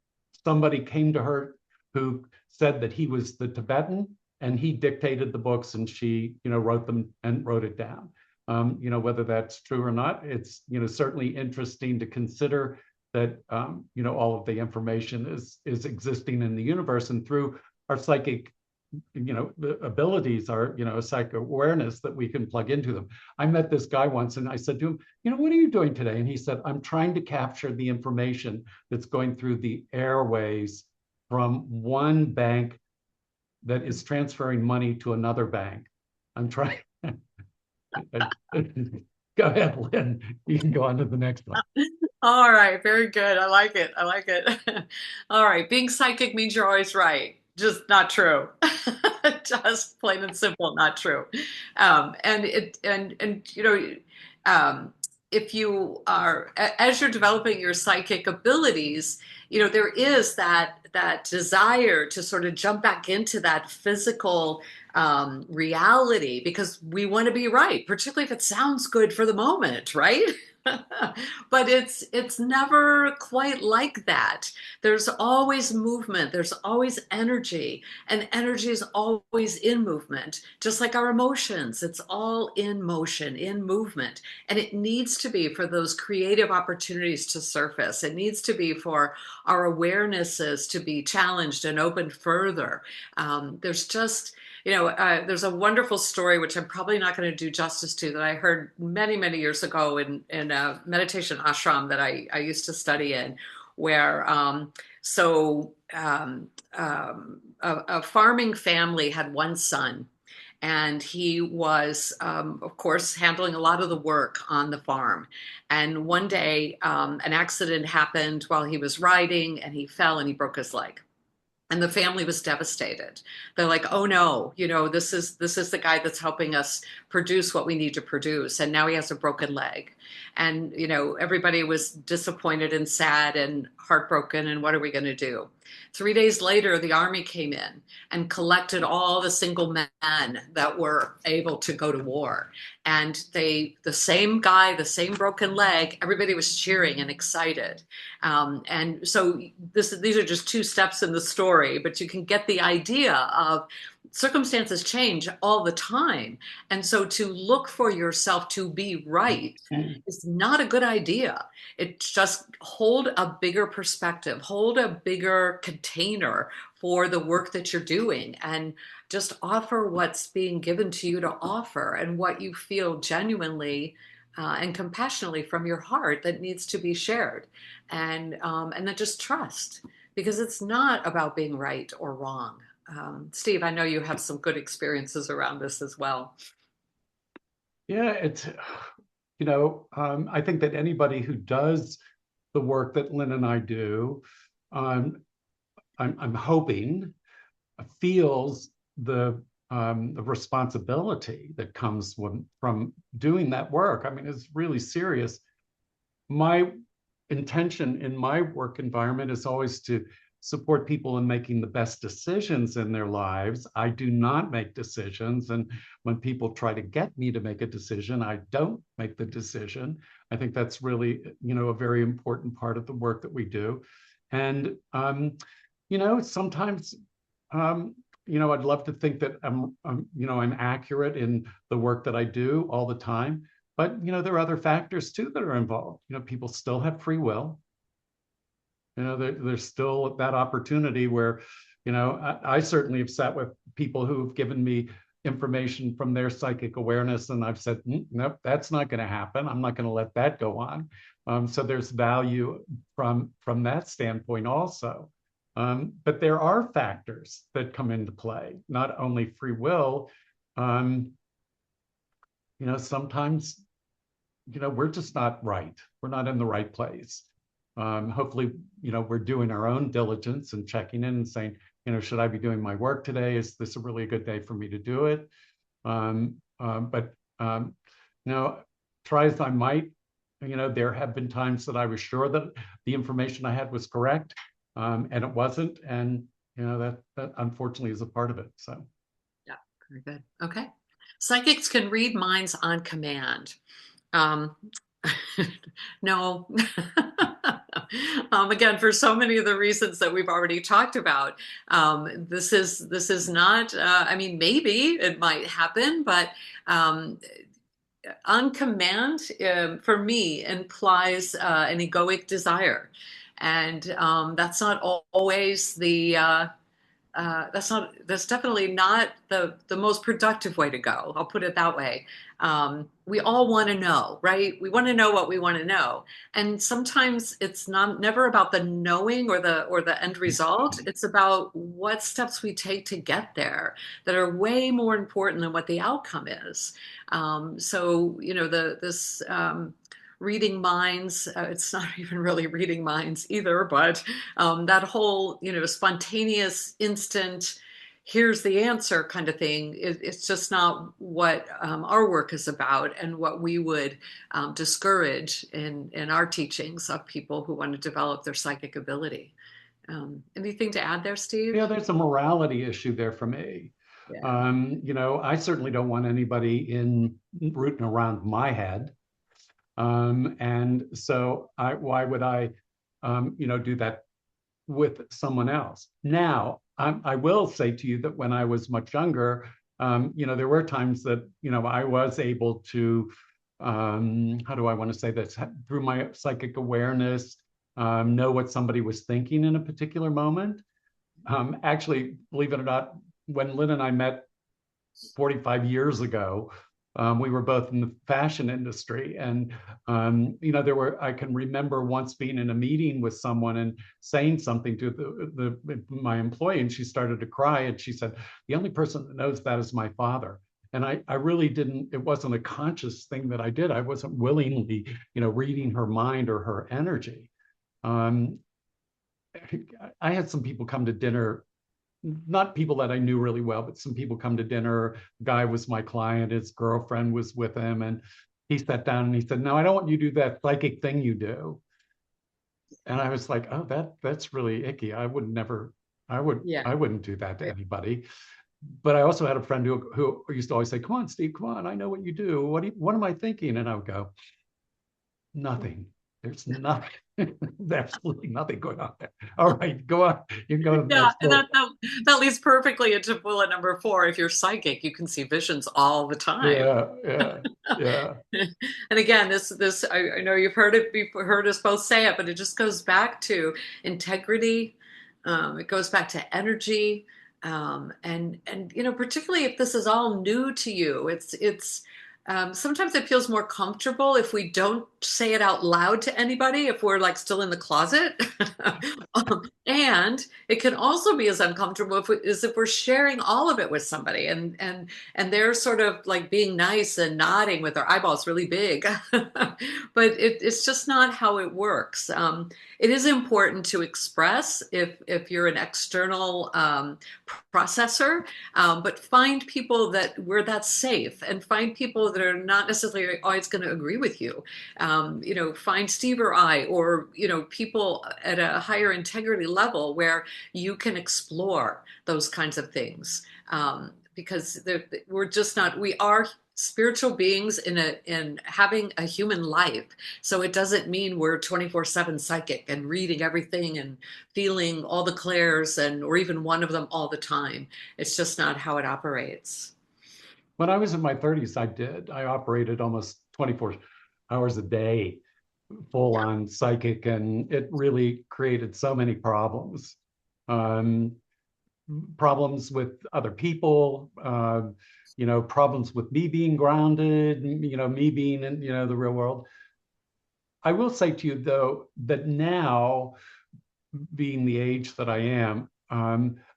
somebody came to her who said that he was the Tibetan, and he dictated the books, and she, wrote them and wrote it down. Whether that's true or not, it's, certainly interesting to consider that, all of the information is existing in the universe, and through our psychic, the abilities, our, psychic awareness, that we can plug into them. I met this guy once, and I said to him, "What are you doing today?" And he said, "I'm trying to capture the information that's going through the airways from one bank that is transferring money to another bank. I'm trying. Go ahead, Lynn. You can go on to the next one. All right, very good. I like it. I like it. All right, being psychic means you're always right. Just not true. Just plain and simple, not true. And um, if you are as you're developing your psychic abilities, there is that desire to sort of jump back into that physical reality because we want to be right, particularly if it sounds good for the moment, right? But it's never quite like that. There's always movement, there's always energy, and energy is always in movement, just like our emotions. It's all in motion, in movement, and it needs to be for those creative opportunities to surface. It needs to be for our awarenesses to be challenged and opened further. There's a wonderful story, which I'm probably not going to do justice to, that I heard many, many years ago in a meditation ashram that I used to study in, where a farming family had one son, and he was, of course, handling a lot of the work on the farm. And one day, an accident happened while he was riding, and he fell and he broke his leg, and the family was devastated. They're like, oh no, this is the guy that's helping us produce what we need to produce, and now he has a broken leg. And everybody was disappointed and sad and heartbroken, and what are we going to do? 3 days later, the army came in and collected all the single men that were able to go to war. And the same guy, the same broken leg, everybody was cheering and excited. And so these are just two steps in the story, but you can get the idea of circumstances change all the time. And so to look for yourself to be right is not a good idea. It's just hold a bigger perspective, hold a bigger container for the work that you're doing, and just offer what's being given to you to offer and what you feel genuinely and compassionately from your heart that needs to be shared. And then just trust, because it's not about being right or wrong. Steve, I know you have some good experiences around this as well. Yeah, I think that anybody who does the work that Lynn and I do, um, I'm hoping feels the responsibility that comes from doing that work. I mean, it's really serious. My intention in my work environment is always to support people in making the best decisions in their lives. I do not make decisions. And when people try to get me to make a decision, I don't make the decision. I think that's really, a very important part of the work that we do. And, sometimes, I'd love to think that I'm accurate in the work that I do all the time. But, there are other factors too that are involved. People still have free will. There's still that opportunity where, I certainly have sat with people who've given me information from their psychic awareness, and I've said, nope, that's not going to happen. I'm not going to let that go on. So there's value from that standpoint also. But there are factors that come into play, not only free will. Sometimes, we're just not right. We're not in the right place. Hopefully, we're doing our own diligence and checking in and saying, should I be doing my work today? Is this a really good day for me to do it? But try as I might, there have been times that I was sure that the information I had was correct, and it wasn't. And, that unfortunately is a part of it. So, Yeah, very good. Okay. Psychics can read minds on command. Um, no. Again, for so many of the reasons that we've already talked about, this is not. I mean, maybe it might happen, but on command for me implies an egoic desire, and that's not always that's definitely not the most productive way to go. I'll put it that way. We all want to know, right? We want to know what we want to know, and sometimes it's not never about the knowing or the end result. It's about what steps we take to get there that are way more important than what the outcome is. So you know the this. Reading minds, it's not even really reading minds either, but that whole, you know, spontaneous, instant, here's the answer kind of thing, it's just not what our work is about and what we would discourage in our teachings of people who want to develop their psychic ability. Anything to add there, Steve? Yeah, there's a morality issue there for me. Yeah. You know, I certainly don't want anybody in rooting around my head. And so why would I, you know, do that with someone else? Now, I will say to you that when I was much younger, you know, there were times that, you know, I was able to, how do I want to say this, through my psychic awareness, know what somebody was thinking in a particular moment. Actually, believe it or not, when Lynn and I met 45 years ago, we were both in the fashion industry. And, you know, I can remember once being in a meeting with someone and saying something to my employee, and she started to cry. And she said, the only person that knows that is my father. And I really didn't, it wasn't a conscious thing that I did. I wasn't willingly, you know, reading her mind or her energy. Um, I had some people come to dinner, not people that I knew really well, but some people come to dinner. The guy was my client, his girlfriend was with him, and he sat down and he said, no, I don't want you to do that psychic thing you do. And I was like, oh, that's really icky. I would never, Yeah. I wouldn't do that to anybody. But I also had a friend who used to always say, come on, Steve, come on, I know what you do. What am I thinking? And I would go, nothing. There's nothing. There's absolutely nothing going on there. All right, go on. You can go to the Yeah, next and book. that leads perfectly into bullet number four. If you're psychic, you can see visions all the time. Yeah, yeah, yeah. And again, this I know you've heard it before, heard us both say it, but it just goes back to integrity. It goes back to energy, and you know, particularly if this is all new to you, it's sometimes it feels more comfortable if we don't say it out loud to anybody, if we're like still in the closet. And it can also be as uncomfortable as if we're sharing all of it with somebody and they're sort of like being nice and nodding with their eyeballs really big. But it's just not how it works. It is important to express if you're an external processor, but find people that where that's safe and find people that are not necessarily always going to agree with you. You know, find Steve or I, or, you know, people at a higher integrity level where you can explore those kinds of things. Because we're just not, we are spiritual beings in having a human life. So it doesn't mean we're 24/7 psychic and reading everything and feeling all the clairs and or even one of them all the time. It's just not how it operates. When I was in my 30s, I did. I operated almost 24 hours a day, full Yeah. on psychic, and it really created so many problems. Um, Problems with other people, you know, problems with me being grounded, you know, me being in, you know, the real world. I will say to you, though, that now, being the age that I am,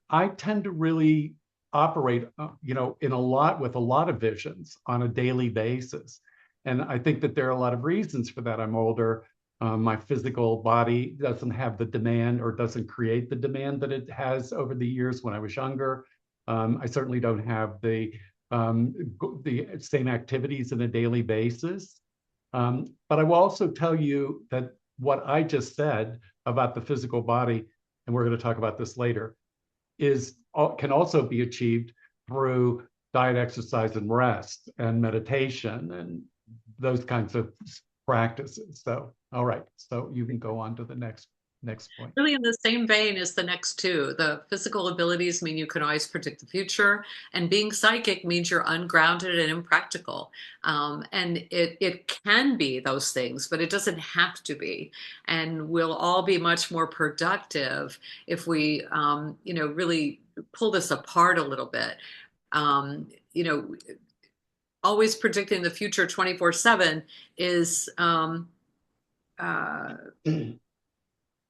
I tend to really operate, you know, in a lot with a lot of visions on a daily basis. And I think that there are a lot of reasons for that. I'm older. My physical body doesn't have the demand or doesn't create the demand that it has over the years when I was younger. I certainly don't have the same activities on a daily basis. But I will also tell you that what I just said about the physical body, and we're going to talk about this later, is can also be achieved through diet, exercise, and rest, and meditation, and those kinds of practices. So, all right, so you can go on to the next next point. Really, in the same vein as the next two. The physical abilities mean you can always predict the future, and being psychic means you're ungrounded and impractical. And it can be those things, but it doesn't have to be. And we'll all be much more productive if we, really pull this apart a little bit. Um, you know, Always predicting the future 24/7 is. Uh,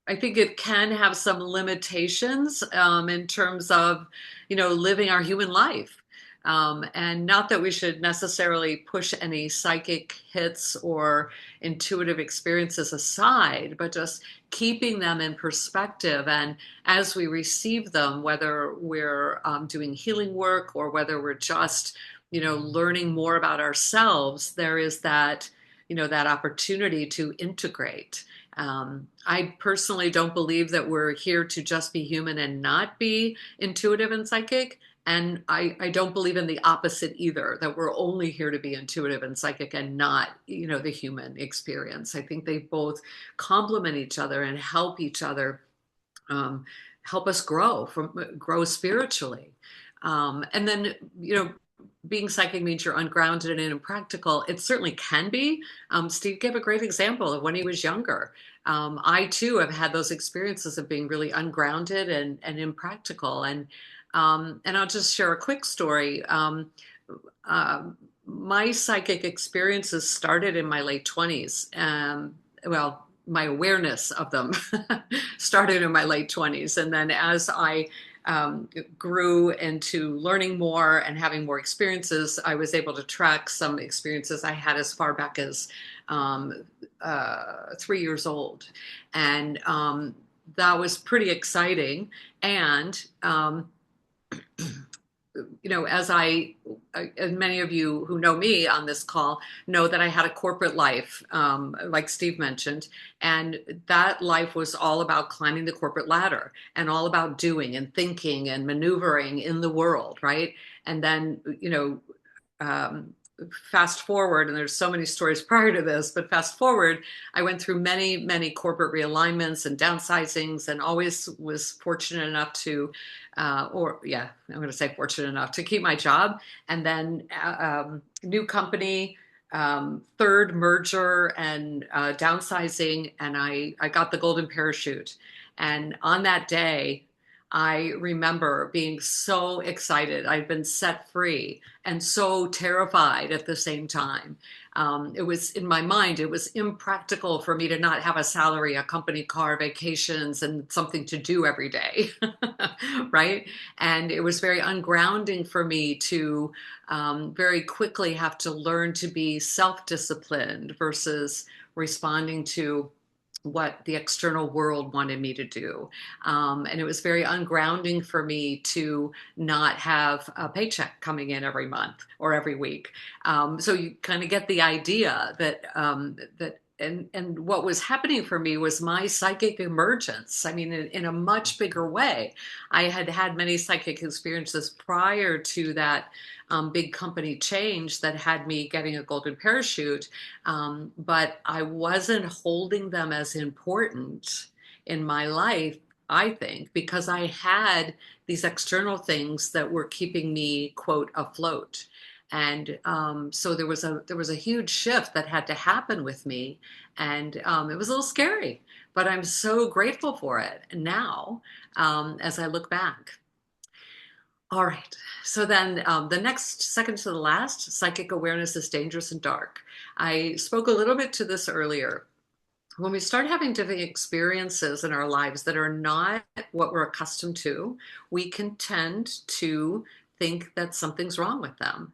I think it can have some limitations in terms of, living our human life. And not that we should necessarily push any psychic hits or intuitive experiences aside, but just keeping them in perspective. And as we receive them, whether we're doing healing work or whether we're just, learning more about ourselves, there is that, that opportunity to integrate. I personally don't believe that we're here to just be human and not be intuitive and psychic. And I don't believe in the opposite either, that we're only here to be intuitive and psychic and not, the human experience. I think they both complement each other and help each other, um, help us grow spiritually. And then, being psychic means you're ungrounded and impractical. It certainly can be. Steve gave a great example of when he was younger. I too have had those experiences of being really ungrounded and impractical. And I'll just share a quick story. My psychic experiences started in my late 20s. Well, my awareness of them started in my late 20s. And then as I grew into learning more and having more experiences, I was able to track some experiences I had as far back as 3 years old. And that was pretty exciting. And as and many of you who know me on this call know that I had a corporate life, like Steve mentioned, and that life was all about climbing the corporate ladder and all about doing and thinking and maneuvering in the world, right? And then, um, fast forward, and there's so many stories prior to this, but fast forward, I went through many, many corporate realignments and downsizings, and always was fortunate enough to, I'm going to say fortunate enough to keep my job. And then new company, third merger and downsizing, and I got the golden parachute. And on that day, I remember being so excited. I'd been set free and so terrified at the same time. It was in my mind, it was impractical for me to not have a salary, a company car, vacations, and something to do every day. Right. And it was very ungrounding for me to very quickly have to learn to be self disciplined versus responding to what the external world wanted me to do. And it was very ungrounding for me to not have a paycheck coming in every month or every week. So you kind of get the idea that and what was happening for me was my psychic emergence. I mean, in a much bigger way. I had had many psychic experiences prior to that big company change that had me getting a golden parachute, but I wasn't holding them as important in my life, I think, because I had these external things that were keeping me, quote, afloat. And so there was a huge shift that had to happen with me, and it was a little scary, but I'm so grateful for it now as I look back. All right. So then the next, second to the last, psychic awareness is dangerous and dark. I spoke a little bit to this earlier. When we start having different experiences in our lives that are not what we're accustomed to, we can tend to think that something's wrong with them.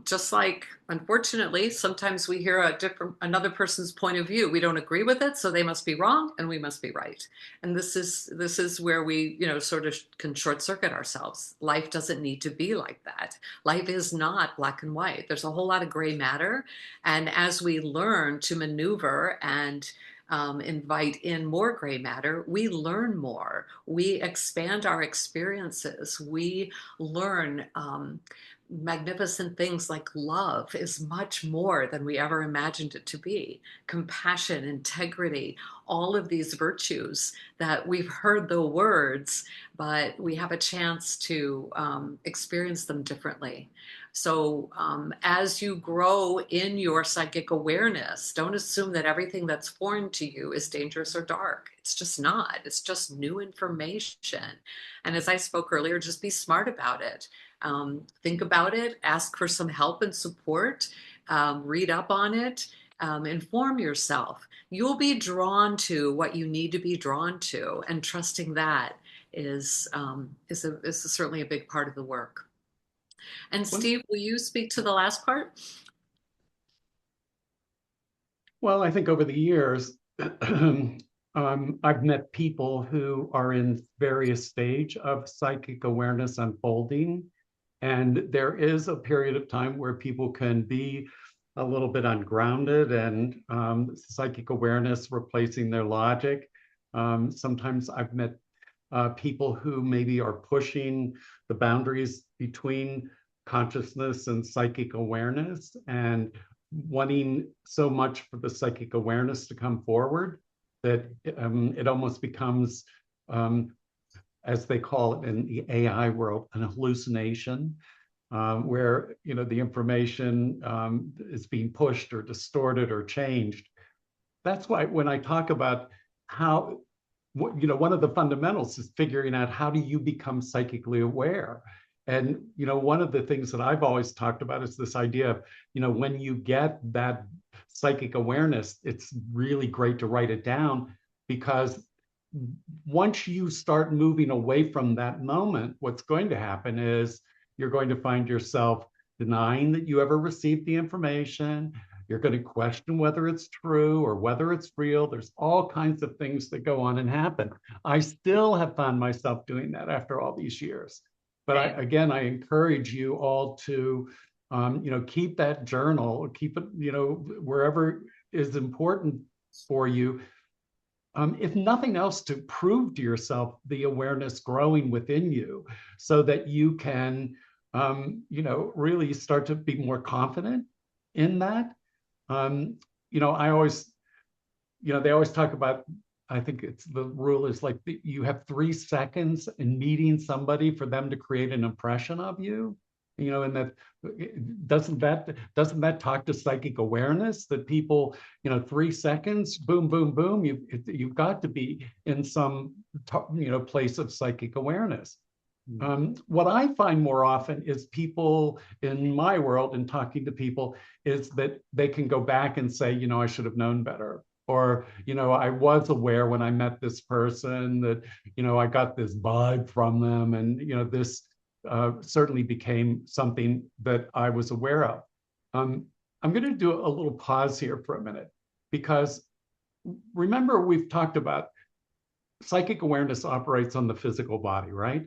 Just like, unfortunately, sometimes we hear another person's point of view. We don't agree with it, so they must be wrong and we must be right. And this is where we, sort of can short circuit ourselves. Life doesn't need to be like that. Life is not black and white. There's a whole lot of gray matter. And as we learn to maneuver and invite in more gray matter, we learn more. We expand our experiences. We learn magnificent things like love is much more than we ever imagined it to be. Compassion, integrity, all of these virtues that we've heard the words, but we have a chance to experience them differently. So, as you grow in your psychic awareness, don't assume that everything that's foreign to you is dangerous or dark. It's just not. It's just new information. And as I spoke earlier, just be smart about it. Think about it, ask for some help and support, read up on it, inform yourself. You'll be drawn to what you need to be drawn to, and trusting that is certainly a big part of the work. And Well, Steve, will you speak to the last part? well, I think over the years, I've met people who are in various stage of psychic awareness unfolding. And there is a period of time where people can be a little bit ungrounded and psychic awareness replacing their logic. Sometimes I've met people who maybe are pushing the boundaries between consciousness and psychic awareness and wanting so much for the psychic awareness to come forward that it almost becomes, as they call it in the AI world, an hallucination, where the information is being pushed or distorted or changed. That's why when I talk about how, one of the fundamentals is figuring out how do you become psychically aware. And one of the things that I've always talked about is this idea of when you get that psychic awareness, it's really great to write it down, because once you start moving away from that moment, what's going to happen is you're going to find yourself denying that you ever received the information. You're going to question whether it's true or whether it's real. There's all kinds of things that go on and happen. I still have found myself doing that after all these years. But I encourage you all to, keep that journal, keep it, wherever is important for you. If nothing else, to prove to yourself the awareness growing within you so that you can, really start to be more confident in that. I always, they always talk about, I think it's the rule is like you have 3 seconds in meeting somebody for them to create an impression of you. And that doesn't that talk to psychic awareness that people, 3 seconds, boom, boom, boom, you've got to be in some place of psychic awareness. What I find more often is people in my world and talking to people is that they can go back and say, I should have known better. Or, I was aware when I met this person that, I got this vibe from them. And, this certainly became something that I was aware of. I'm going to do a little pause here for a minute, because remember, we've talked about psychic awareness operates on the physical body, right?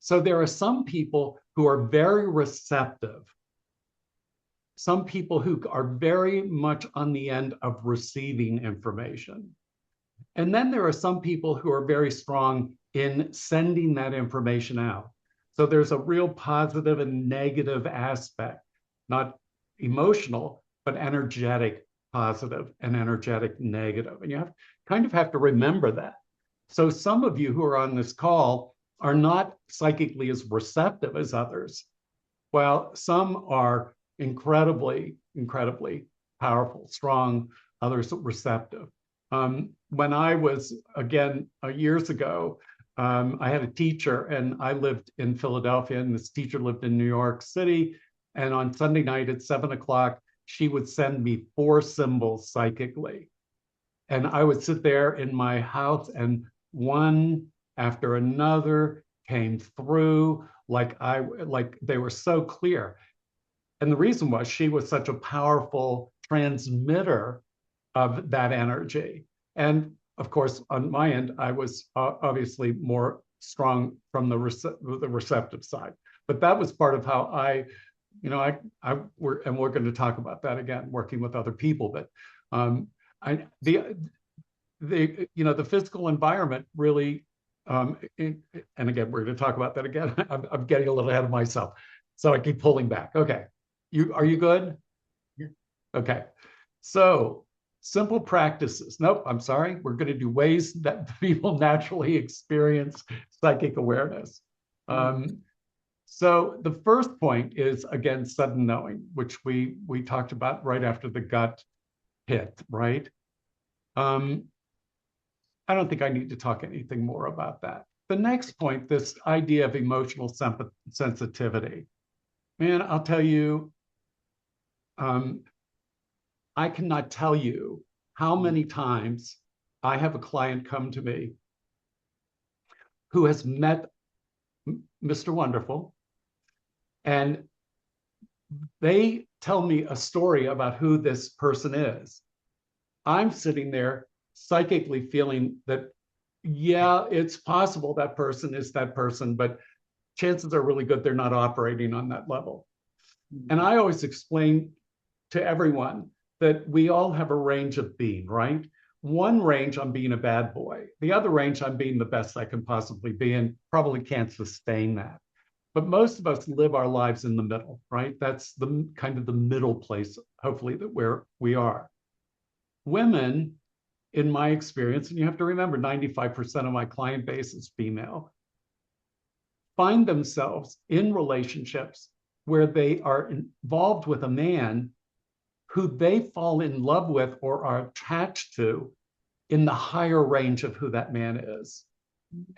So there are some people who are very receptive, some people who are very much on the end of receiving information. And then there are some people who are very strong in sending that information out. So there's a real positive and negative aspect, not emotional, but energetic positive and energetic negative. And you kind of have to remember that. So some of you who are on this call are not psychically as receptive as others, while some are incredibly, incredibly powerful, strong, others receptive. When I was, again, years ago, I had a teacher, and I lived in Philadelphia, and this teacher lived in New York City. And on Sunday night at 7 o'clock, she would send me 4 symbols psychically. And I would sit there in my house, and one after another came through like they were so clear. And the reason was she was such a powerful transmitter of that energy. And of course, on my end, I was obviously more strong from the receptive side. But that was part of how and we're going to talk about that again, working with other people. But the physical environment really, and again, we're going to talk about that again. I'm getting a little ahead of myself. So I keep pulling back. Okay. Are you good? Yeah. Okay. So simple practices. Nope, I'm sorry. We're going to do ways that people naturally experience psychic awareness. Mm. Um, so the first point is again sudden knowing, which we talked about right after the gut hit, right? Um, I don't think I need to talk anything more about that. The next point, this idea of emotional sensitivity. Man, I'll tell you, um, I cannot tell you how many times I have a client come to me who has met Mr. Wonderful, and they tell me a story about who this person is. I'm sitting there psychically feeling that, yeah, it's possible that person is that person, but chances are really good they're not operating on that level. And Mm. I always explain to everyone that we all have a range of being, right? One range, I'm being a bad boy. The other range, I'm being the best I can possibly be, and probably can't sustain that. But most of us live our lives in the middle, right? That's the kind of the middle place, hopefully, that where we are. Women, in my experience, and you have to remember 95% of my client base is female, find themselves in relationships where they are involved with a man who they fall in love with or are attached to in the higher range of who that man is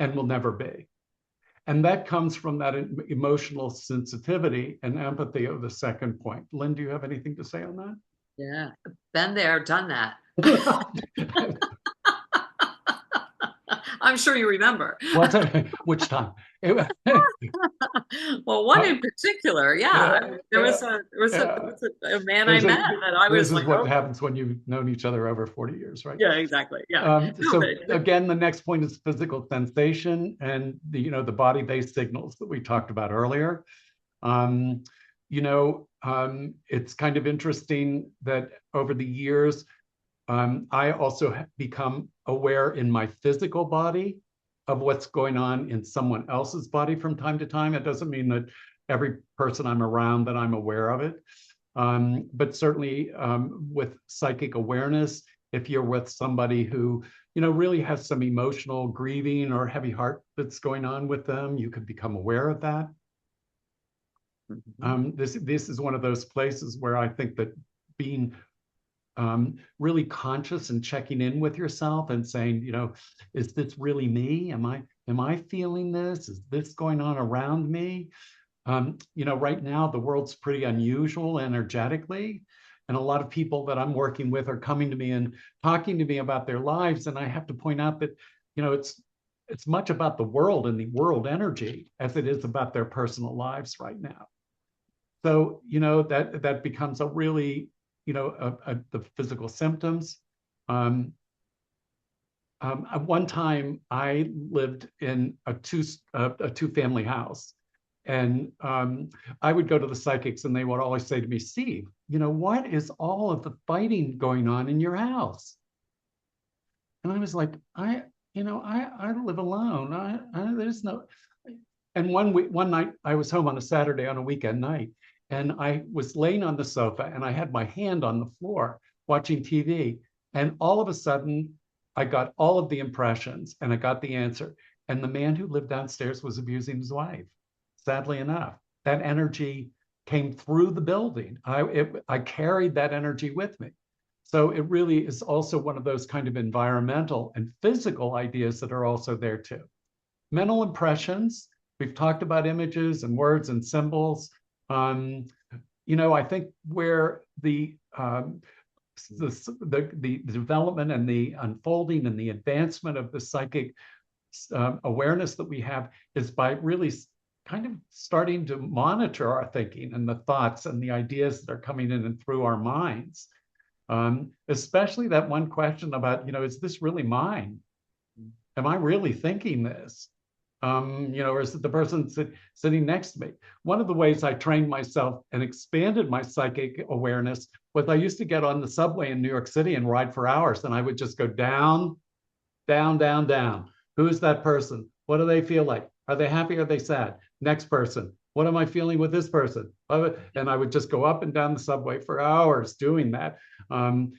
and will never be. And that comes from that emotional sensitivity and empathy of the second point. Lynn, do you have anything to say on Yeah. Been there, done that. that? I'm sure you remember. What's that? Which time? Well, one Uh, in particular, yeah. I yeah, mean, yeah, there yeah. was a man I There's met a, that I this was is like, what oh, happens when you've known each other over 40 years, right? yeah, exactly. Yeah. No, So again, the next point is physical sensation and the body-based signals that we talked about earlier. Um, it's kind of interesting that over the years, I also have become aware in my physical body of what's going on in someone else's body from time to time. It doesn't mean that every person I'm around that I'm aware of it. But certainly with psychic awareness, if you're with somebody who, really has some emotional grieving or heavy heart that's going on with them, you could become aware of that. Mhm. This is one of those places where I think that being really conscious and checking in with yourself and saying, is this really me? Am I feeling this? Is this going on around me? Right now the world's pretty unusual energetically, and a lot of people that I'm working with are coming to me and talking to me about their lives, and I have to point out that, it's much about the world and the world energy as it is about their personal lives right now. So, that becomes a really, the physical symptoms. Um, at one time, I lived in a two family house, and I would go to the psychics, and they would always say to me, "Steve, what is all of the fighting going on in your house?" And I was like, I live alone. There's no. And one night, I was home on a Saturday on a weekend night, and I was laying on the sofa, and I had my hand on the floor watching TV, and all of a sudden, I got all of the impressions, and I got the answer. And the man who lived downstairs was abusing his wife. Sadly enough, that energy came through the building. I carried that energy with me. So it really is also one of those kind of environmental and physical ideas that are also there too. Mental impressions, we've talked about images and words and symbols. Um, I think where the development and the unfolding and the advancement of the psychic awareness that we have is by really kind of starting to monitor our thinking and the thoughts and the ideas that are coming in and through our minds. Especially that one question about, is this really mine? Am I really thinking this? Or is it the person sitting next to me? One of the ways I trained myself and expanded my psychic awareness was I used to get on the subway in New York City and ride for hours, and I would just go down, down, down, down. Who's that person? What do they feel like? Are they happy? Are they sad? Next person. What am I feeling with this person? And I would just go up and down the subway for hours doing that. And,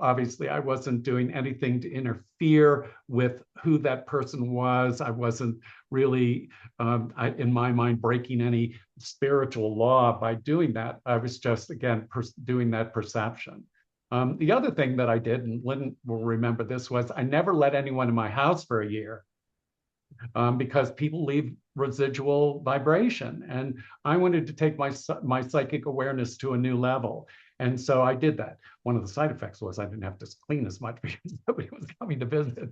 obviously I wasn't doing anything to interfere with who that person was. I wasn't really, in my mind, breaking any spiritual law by doing that. I was just, again, doing that perception. The other thing that I did, and Lynn will remember this, was I never let anyone in my house for a year, because people leave residual vibration. And I wanted to take my psychic awareness to a new level. And so I did that. One of the side effects was I didn't have to clean as much because nobody was coming to visit.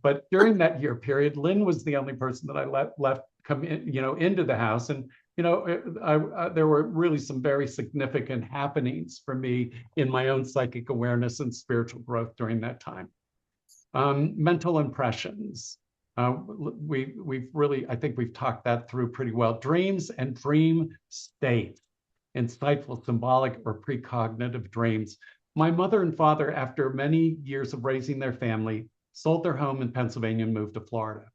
But during that year period, Lynn was the only person that I left come in, into the house. And there were really some very significant happenings for me in my own psychic awareness and spiritual growth during that time. Mental impressions. We've really, I think we've talked that through pretty well. Dreams and dream states, insightful, symbolic, or precognitive dreams. My mother and father, after many years of raising their family, sold their home in Pennsylvania and moved to Florida.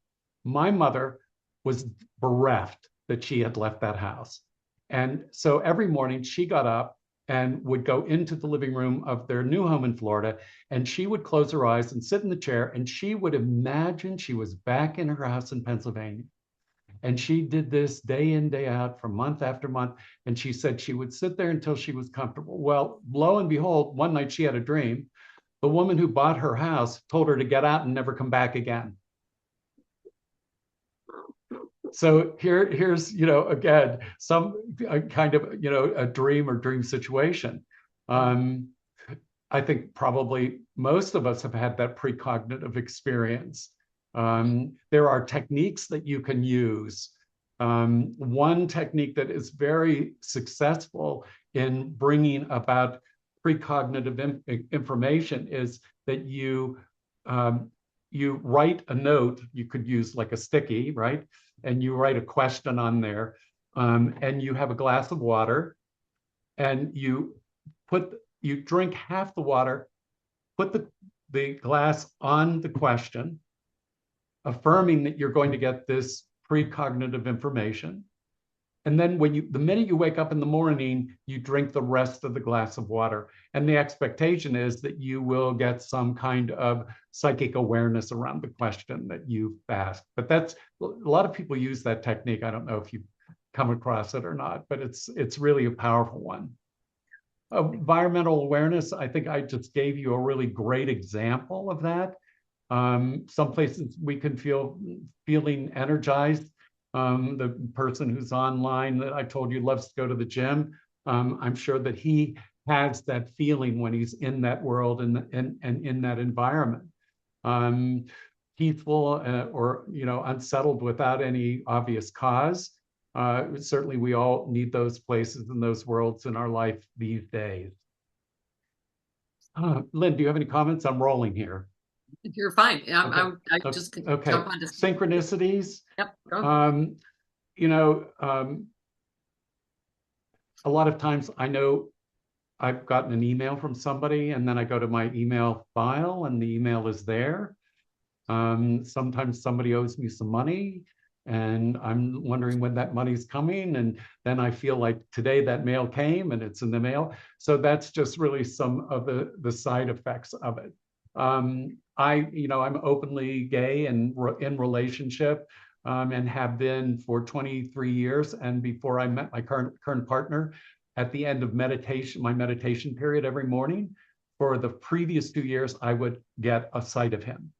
My mother was bereft that she had left that house. And so every morning she got up and would go into the living room of their new home in Florida, and she would close her eyes and sit in the chair, and she would imagine she was back in her house in Pennsylvania. And she did this day in, day out for month after month. And she said she would sit there until she was comfortable. Well, lo and behold, one night she had a dream. The woman who bought her house told her to get out and never come back again. So here's, again, some kind of, a dream or dream situation. I think probably most of us have had that precognitive experience. There are techniques that you can use. One technique that is very successful in bringing about precognitive information is that you write a note. You could use like a sticky, right? And you write a question on there, and you have a glass of water, and you drink half the water, put the glass on the question, affirming that you're going to get this precognitive information. And then the minute you wake up in the morning, you drink the rest of the glass of water. And the expectation is that you will get some kind of psychic awareness around the question that you've asked. But that's, a lot of people use that technique. I don't know if you've come across it or not, but it's really a powerful one. Environmental awareness, I think I just gave you a really great example of that. Some places we can feeling energized. The person who's online that I told you loves to go to the gym, I'm sure that he has that feeling when he's in that world and in that environment. Peaceful or unsettled without any obvious cause. Certainly we all need those places and those worlds in our life these days. Lynn, do you have any comments? I'm rolling here. You're fine. Okay. I just Okay. jump on to Synchronicities. Yep. A lot of times I know I've gotten an email from somebody, and then I go to my email file and the email is there. Sometimes somebody owes me some money and I'm wondering when that money's coming. And then I feel like today that mail came and it's in the mail. So that's just really some of the side effects of it. I'm openly gay and in relationship, and have been for 23 years. And before I met my current partner, at the end of my meditation period every morning, for the previous 2 years, I would get a sight of him.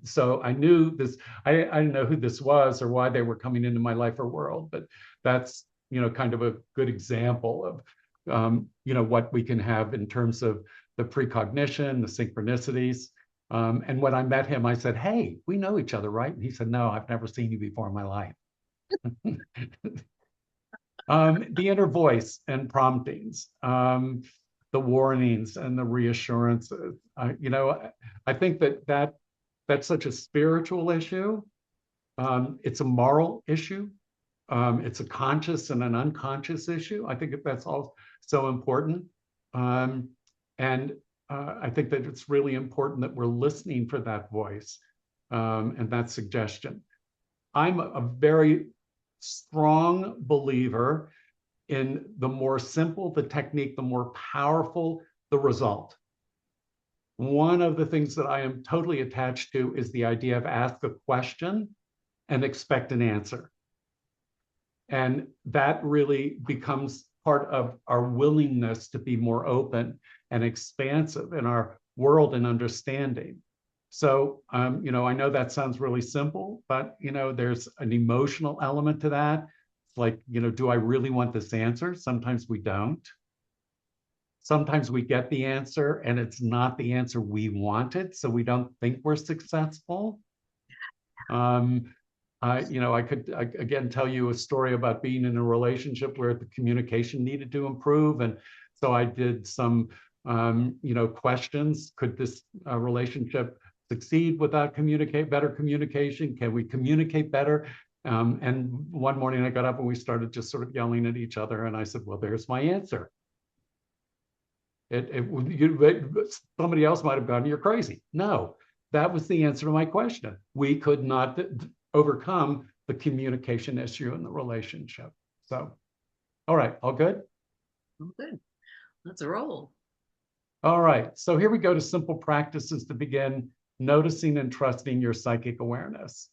So I knew this. I didn't know who this was or why they were coming into my life or world, but that's kind of a good example of what we can have in terms of the precognition, the synchronicities. And when I met him, I said, "Hey, we know each other, right?" And he said, "No, I've never seen you before in my life." The inner voice and promptings, the warnings and the reassurances. I think that's such a spiritual issue. It's a moral issue. It's a conscious and an unconscious issue. I think that's all so important. And I think that it's really important that we're listening for that voice and that suggestion. I'm a very strong believer in the more simple the technique, the more powerful the result. One of the things that I am totally attached to is the idea of ask a question and expect an answer. And that really becomes part of our willingness to be more open and expansive in our world and understanding. So, I know that sounds really simple, but, there's an emotional element to that. It's like, do I really want this answer? Sometimes we don't. Sometimes we get the answer and it's not the answer we wanted, so we don't think we're successful. Um, I could again tell you a story about being in a relationship where the communication needed to improve, and so I did some, questions. Could this relationship succeed without better communication? Can we communicate better? And one morning I got up and we started just sort of yelling at each other, and I said, "Well, there's my answer." Somebody else might have gone, "You're crazy." No, that was the answer to my question. We could not overcome the communication issue in the relationship. So, all right, all good? Oh, good. Let's roll. All right, so here we go to simple practices to begin noticing and trusting your psychic awareness.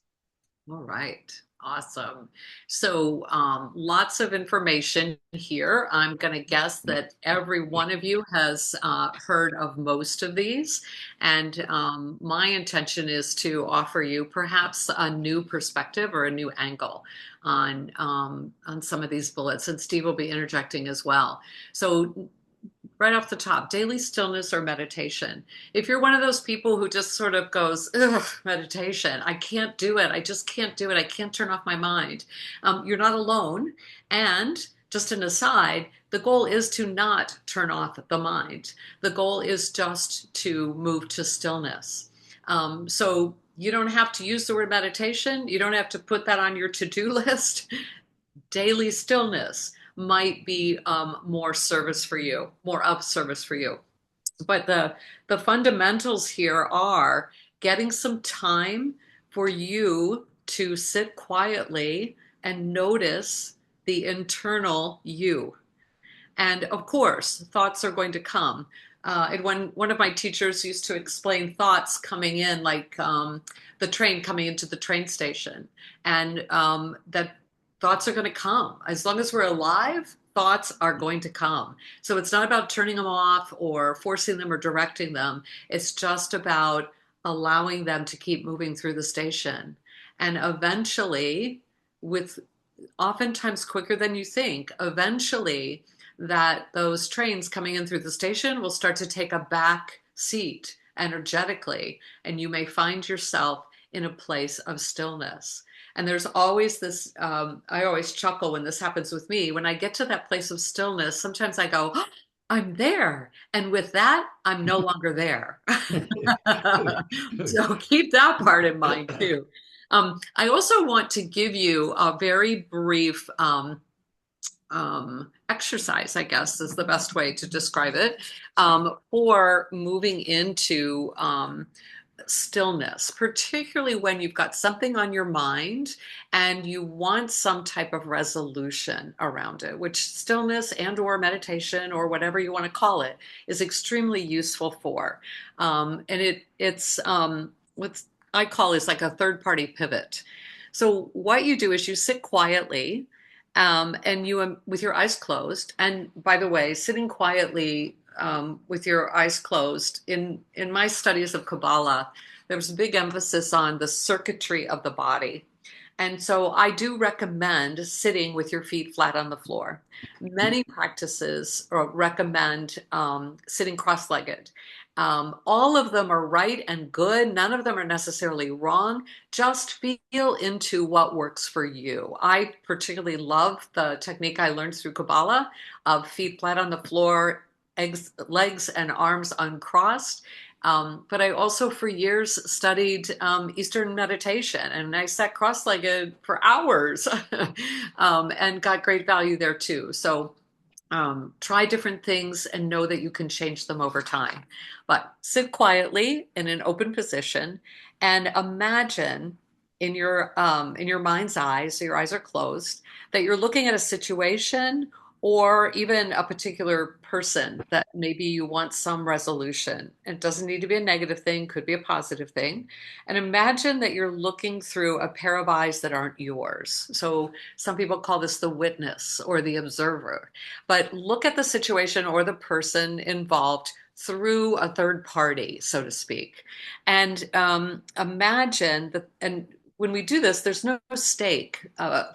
All right. Awesome. So, lots of information here. I'm going to guess that every one of you has heard of most of these. And my intention is to offer you perhaps a new perspective or a new angle on some of these bullets. And Steve will be interjecting as well. So, right off the top, daily stillness or meditation. If you're one of those people who just sort of goes, ugh, meditation, I can't do it. I just can't do it. I can't turn off my mind. You're not alone. And just an aside, the goal is to not turn off the mind. The goal is just to move to stillness. So you don't have to use the word meditation. You don't have to put that on your to-do list. Daily stillness might be more service for you, more of service for you. But the fundamentals here are getting some time for you to sit quietly and notice the internal you. And of course, thoughts are going to come. And when one of my teachers used to explain thoughts coming in, like the train coming into the train station, and that thoughts are going to come. As long as we're alive, thoughts are going to come. So it's not about turning them off or forcing them or directing them. It's just about allowing them to keep moving through the station. And eventually, with oftentimes quicker than you think, eventually that those trains coming in through the station will start to take a back seat energetically, and you may find yourself in a place of stillness. And there's always this, I always chuckle when this happens with me. When I get to that place of stillness, sometimes I go, oh, I'm there. And with that, I'm no longer there. So keep that part in mind too. I also want to give you a very brief exercise, I guess is the best way to describe it, for moving into stillness, particularly when you've got something on your mind and you want some type of resolution around it, which stillness and or meditation or whatever you want to call it is extremely useful for. And it's what I call is like a third party pivot. So what you do is you sit quietly, and you with your eyes closed. And by the way, sitting quietly with your eyes closed, in my studies of Kabbalah, there was a big emphasis on the circuitry of the body. And so I do recommend sitting with your feet flat on the floor. Many practices recommend sitting cross-legged. All of them are right and good. None of them are necessarily wrong. Just feel into what works for you. I particularly love the technique I learned through Kabbalah of feet flat on the floor, legs and arms uncrossed. But I also for years studied Eastern meditation, and I sat cross-legged for hours and got great value there too. So try different things and know that you can change them over time. But sit quietly in an open position and imagine in your mind's eye, so your eyes are closed, that you're looking at a situation or even a particular person that maybe you want some resolution. It doesn't need to be a negative thing, could be a positive thing. And imagine that you're looking through a pair of eyes that aren't yours. So some people call this the witness or the observer. But look at the situation or the person involved through a third party, so to speak. And imagine that, and when we do this, there's no stake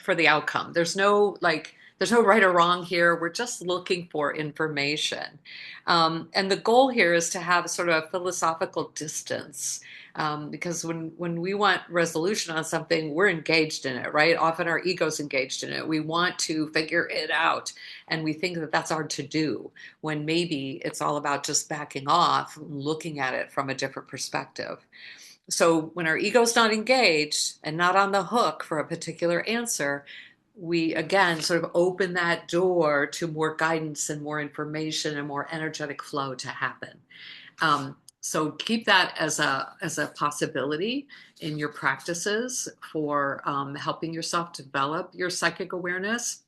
for the outcome. There's no right or wrong here. We're just looking for information. And the goal here is to have sort of a philosophical distance. Because when we want resolution on something, we're engaged in it, right? Often our ego's engaged in it. We want to figure it out, and we think that that's our to do, when maybe it's all about just backing off, looking at it from a different perspective. So when our ego's not engaged and not on the hook for a particular answer, we again sort of open that door to more guidance and more information and more energetic flow to happen. So keep that as a possibility in your practices for helping yourself develop your psychic awareness.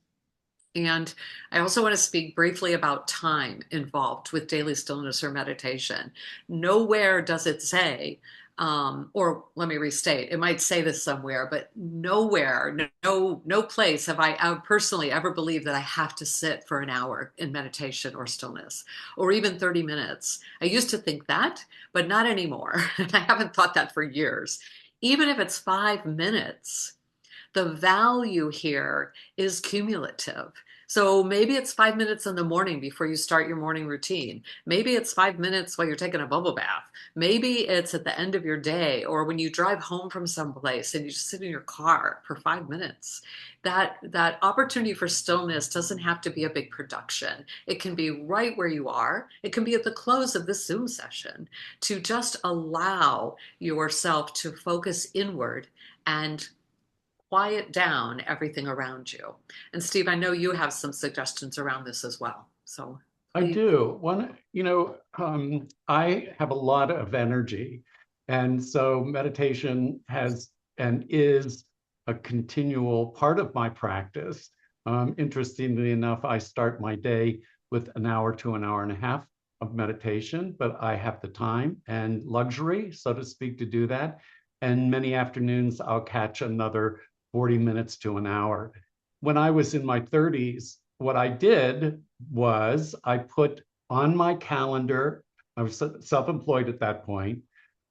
And I also want to speak briefly about time involved with daily stillness or meditation. Nowhere does it say, or let me restate, it might say this somewhere, but nowhere, no place have I personally ever believed that I have to sit for an hour in meditation or stillness, or even 30 minutes. I used to think that, but not anymore. And I haven't thought that for years. Even if it's 5 minutes, the value here is cumulative. So maybe it's 5 minutes in the morning before you start your morning routine. Maybe it's 5 minutes while you're taking a bubble bath. Maybe it's at the end of your day or when you drive home from someplace and you just sit in your car for 5 minutes. That opportunity for stillness doesn't have to be a big production. It can be right where you are. It can be at the close of this Zoom session, to just allow yourself to focus inward and quiet down everything around you. And Steve, I know you have some suggestions around this as well. So I please. do. I have a lot of energy. And so meditation has and is a continual part of my practice. Interestingly enough, I start my day with an hour to an hour and a half of meditation, but I have the time and luxury, so to speak, to do that. And many afternoons, I'll catch another 40 minutes to an hour. When I was in my 30s, what I did was I put on my calendar, I was self-employed at that point,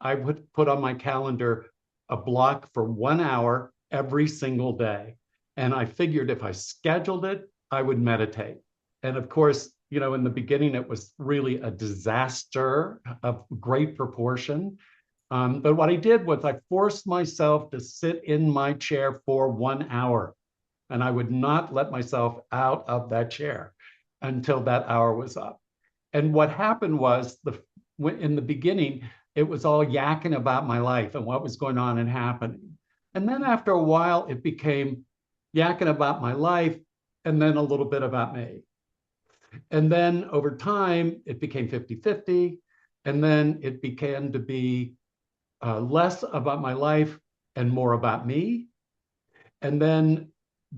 I would put on my calendar a block for 1 hour every single day. And I figured if I scheduled it, I would meditate. And of course, in the beginning, it was really a disaster of great proportion. But what I did was I forced myself to sit in my chair for 1 hour, and I would not let myself out of that chair until that hour was up. And what happened was in the beginning, it was all yakking about my life and what was going on and happening. And then after a while, it became yakking about my life and then a little bit about me. And then over time, it became 50-50. And then it began to be less about my life and more about me. And then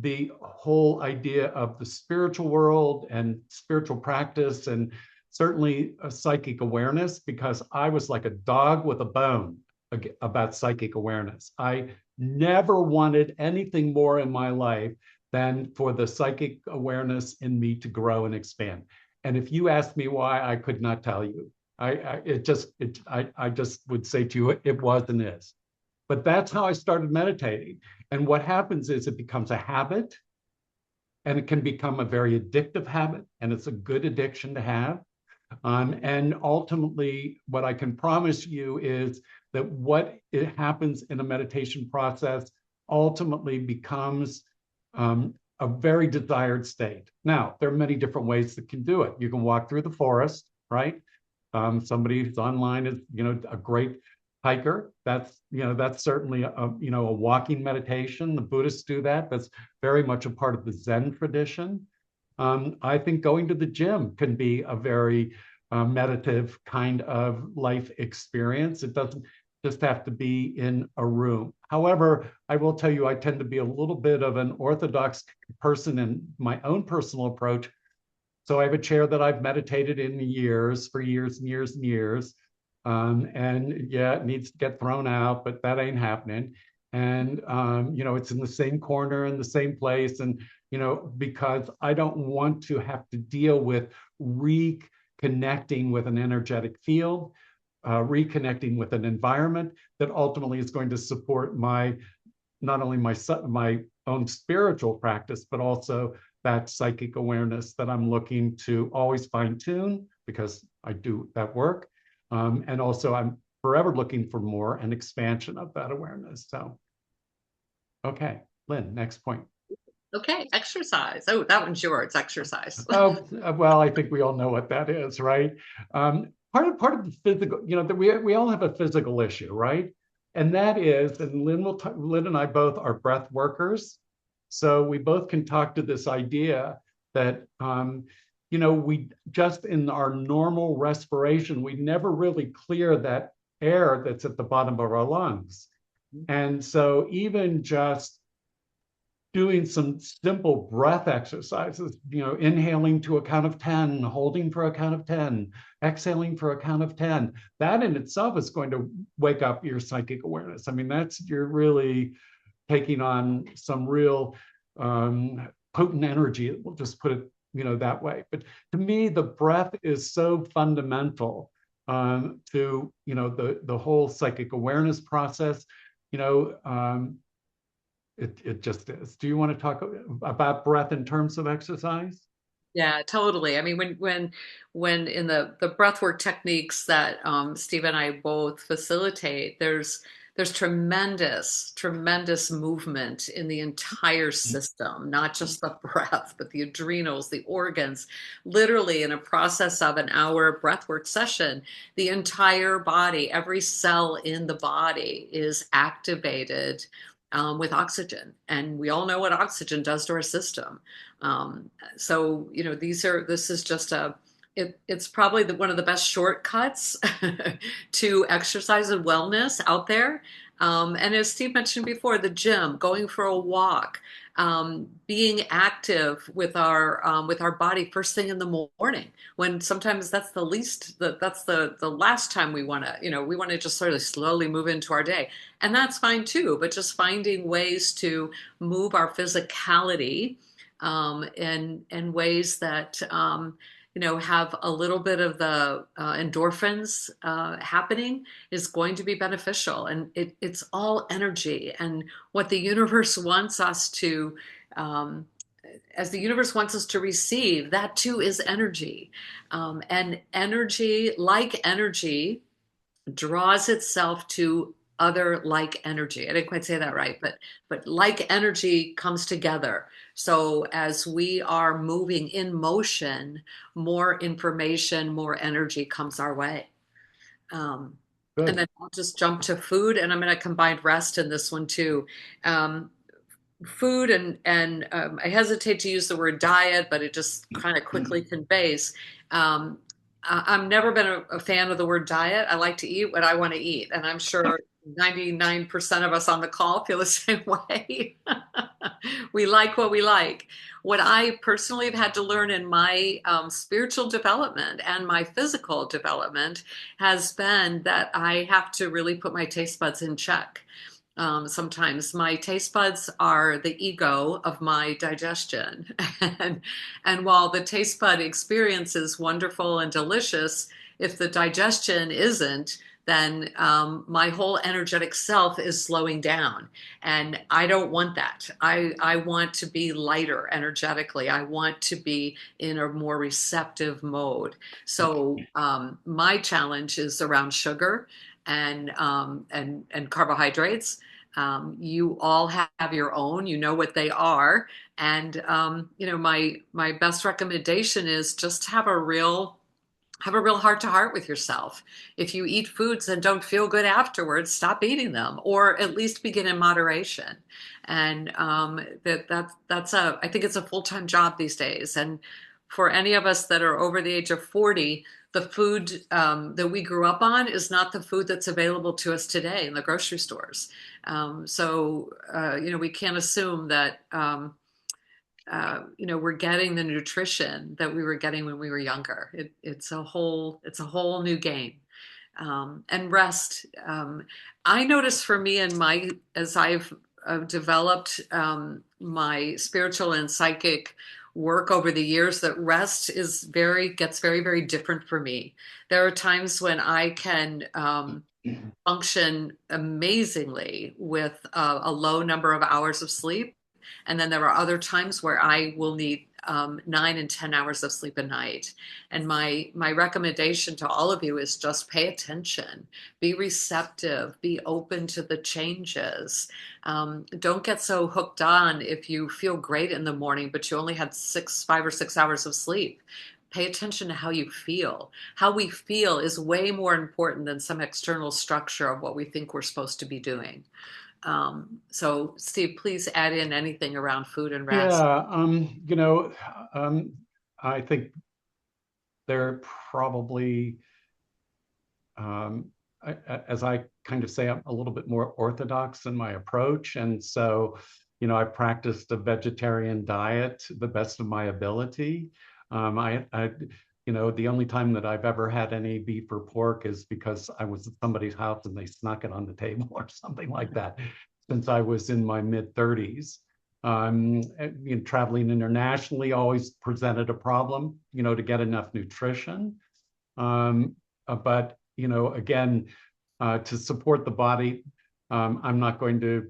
the whole idea of the spiritual world and spiritual practice and certainly a psychic awareness, because I was like a dog with a bone about psychic awareness. I never wanted anything more in my life than for the psychic awareness in me to grow and expand. And if you asked me why, I could not tell you. I just would say to you, it was and is. But that's how I started meditating. And what happens is it becomes a habit, and it can become a very addictive habit, and it's a good addiction to have. And ultimately, what I can promise you is that what it happens in a meditation process ultimately becomes a very desired state. Now, there are many different ways that can do it. You can walk through the forest, right? Somebody who's online is, a great hiker. That's certainly a walking meditation. The Buddhists do that. That's very much a part of the Zen tradition. I think going to the gym can be a very meditative kind of life experience. just have to be in a room. However, I will tell you, I tend to be a little bit of an orthodox person in my own personal approach. So I have a chair that I've meditated in years, for years and years and years. And yeah, it needs to get thrown out, but that ain't happening. And, it's in the same corner in the same place. And, because I don't want to have to deal with reconnecting with an energetic field, reconnecting with an environment that ultimately is going to support my not only my own spiritual practice, but also that psychic awareness that I'm looking to always fine tune because I do that work. And also, I'm forever looking for more and expansion of that awareness. So, okay, Lynn, next point. Okay, exercise. Oh, that one's yours, exercise. Oh, well, I think we all know what that is, right? Part of the physical, that we all have a physical issue, right? And that is, and Lynn and I both are breath workers, so we both can talk to this idea that we just in our normal respiration, we never really clear that air that's at the bottom of our lungs. And so even just doing some simple breath exercises, inhaling to a count of 10, holding for a count of 10, exhaling for a count of 10. That in itself is going to wake up your psychic awareness. I mean, you're really taking on some real potent energy. We'll just put it, that way. But to me, the breath is so fundamental to, the whole psychic awareness process. It just is. Do you want to talk about breath in terms of exercise? Yeah, totally. I mean, when in the breathwork techniques that Steve and I both facilitate, there's tremendous movement in the entire system, not just the breath, but the adrenals, the organs. Literally, in a process of an hour breathwork session, the entire body, every cell in the body is activated with oxygen, and we all know what oxygen does to our system. So this is just it's probably one of the best shortcuts to exercise and wellness out there. And as Steve mentioned before, the gym, going for a walk, being active with our body first thing in the morning, when sometimes that's the last time we want to just sort of slowly move into our day, and that's fine too. But just finding ways to move our physicality in ways that have a little bit of the endorphins happening is going to be beneficial. And it's all energy. And what the universe wants us to, as the universe wants us to receive, that too is energy. And energy, draws itself to other like energy. I didn't quite say that right, but like energy comes together. So as we are moving in motion, more information, more energy comes our way. Um, and Good. then I'll just jump to food, and I'm going to combine rest in this one too. Um, Food and I hesitate to use the word diet, but it just kind of quickly conveys. Um, I've never been a fan of the word diet. I like to eat what I want to eat, and I'm sure 99% of us on the call feel the same way. We like what we like. What I personally have had to learn in my spiritual development and my physical development has been that I have to really put my taste buds in check. Sometimes my taste buds are the ego of my digestion. and, and while the taste bud experience is wonderful and delicious, if the digestion isn't, then my whole energetic self is slowing down. And I don't want that. I want to be lighter energetically. I want to be in a more receptive mode. So my challenge is around sugar and carbohydrates. You all have your own, you know what they are. And my best recommendation is just have a real heart to heart with yourself. If you eat foods and don't feel good afterwards, stop eating them, or at least begin in moderation. And I think it's a full-time job these days. And for any of us that are over the age of 40, the food that we grew up on is not the food that's available to us today in the grocery stores. We can't assume that we're getting the nutrition that we were getting when we were younger. It's a whole new game. And rest. I notice for me and my as I've developed my spiritual and psychic work over the years, that rest gets very, very different for me. There are times when I can function amazingly with a low number of hours of sleep. And then there are other times where I will need 9 and 10 hours of sleep a night. And my recommendation to all of you is just pay attention, be receptive, be open to the changes. Don't get so hooked on if you feel great in the morning, but you only had 5 or 6 hours of sleep. Pay attention to how you feel. How we feel is way more important than some external structure of what we think we're supposed to be doing. So Steve, please add in anything around food and rest. Yeah, I think they're probably, um, as I kind of say, I'm a little bit more orthodox in my approach. And so, I practiced a vegetarian diet to the best of my ability. The only time that I've ever had any beef or pork is because I was at somebody's house and they snuck it on the table or something like that, since I was in my mid 30s. Traveling internationally always presented a problem, to get enough nutrition. But, again, to support the body, I'm not going to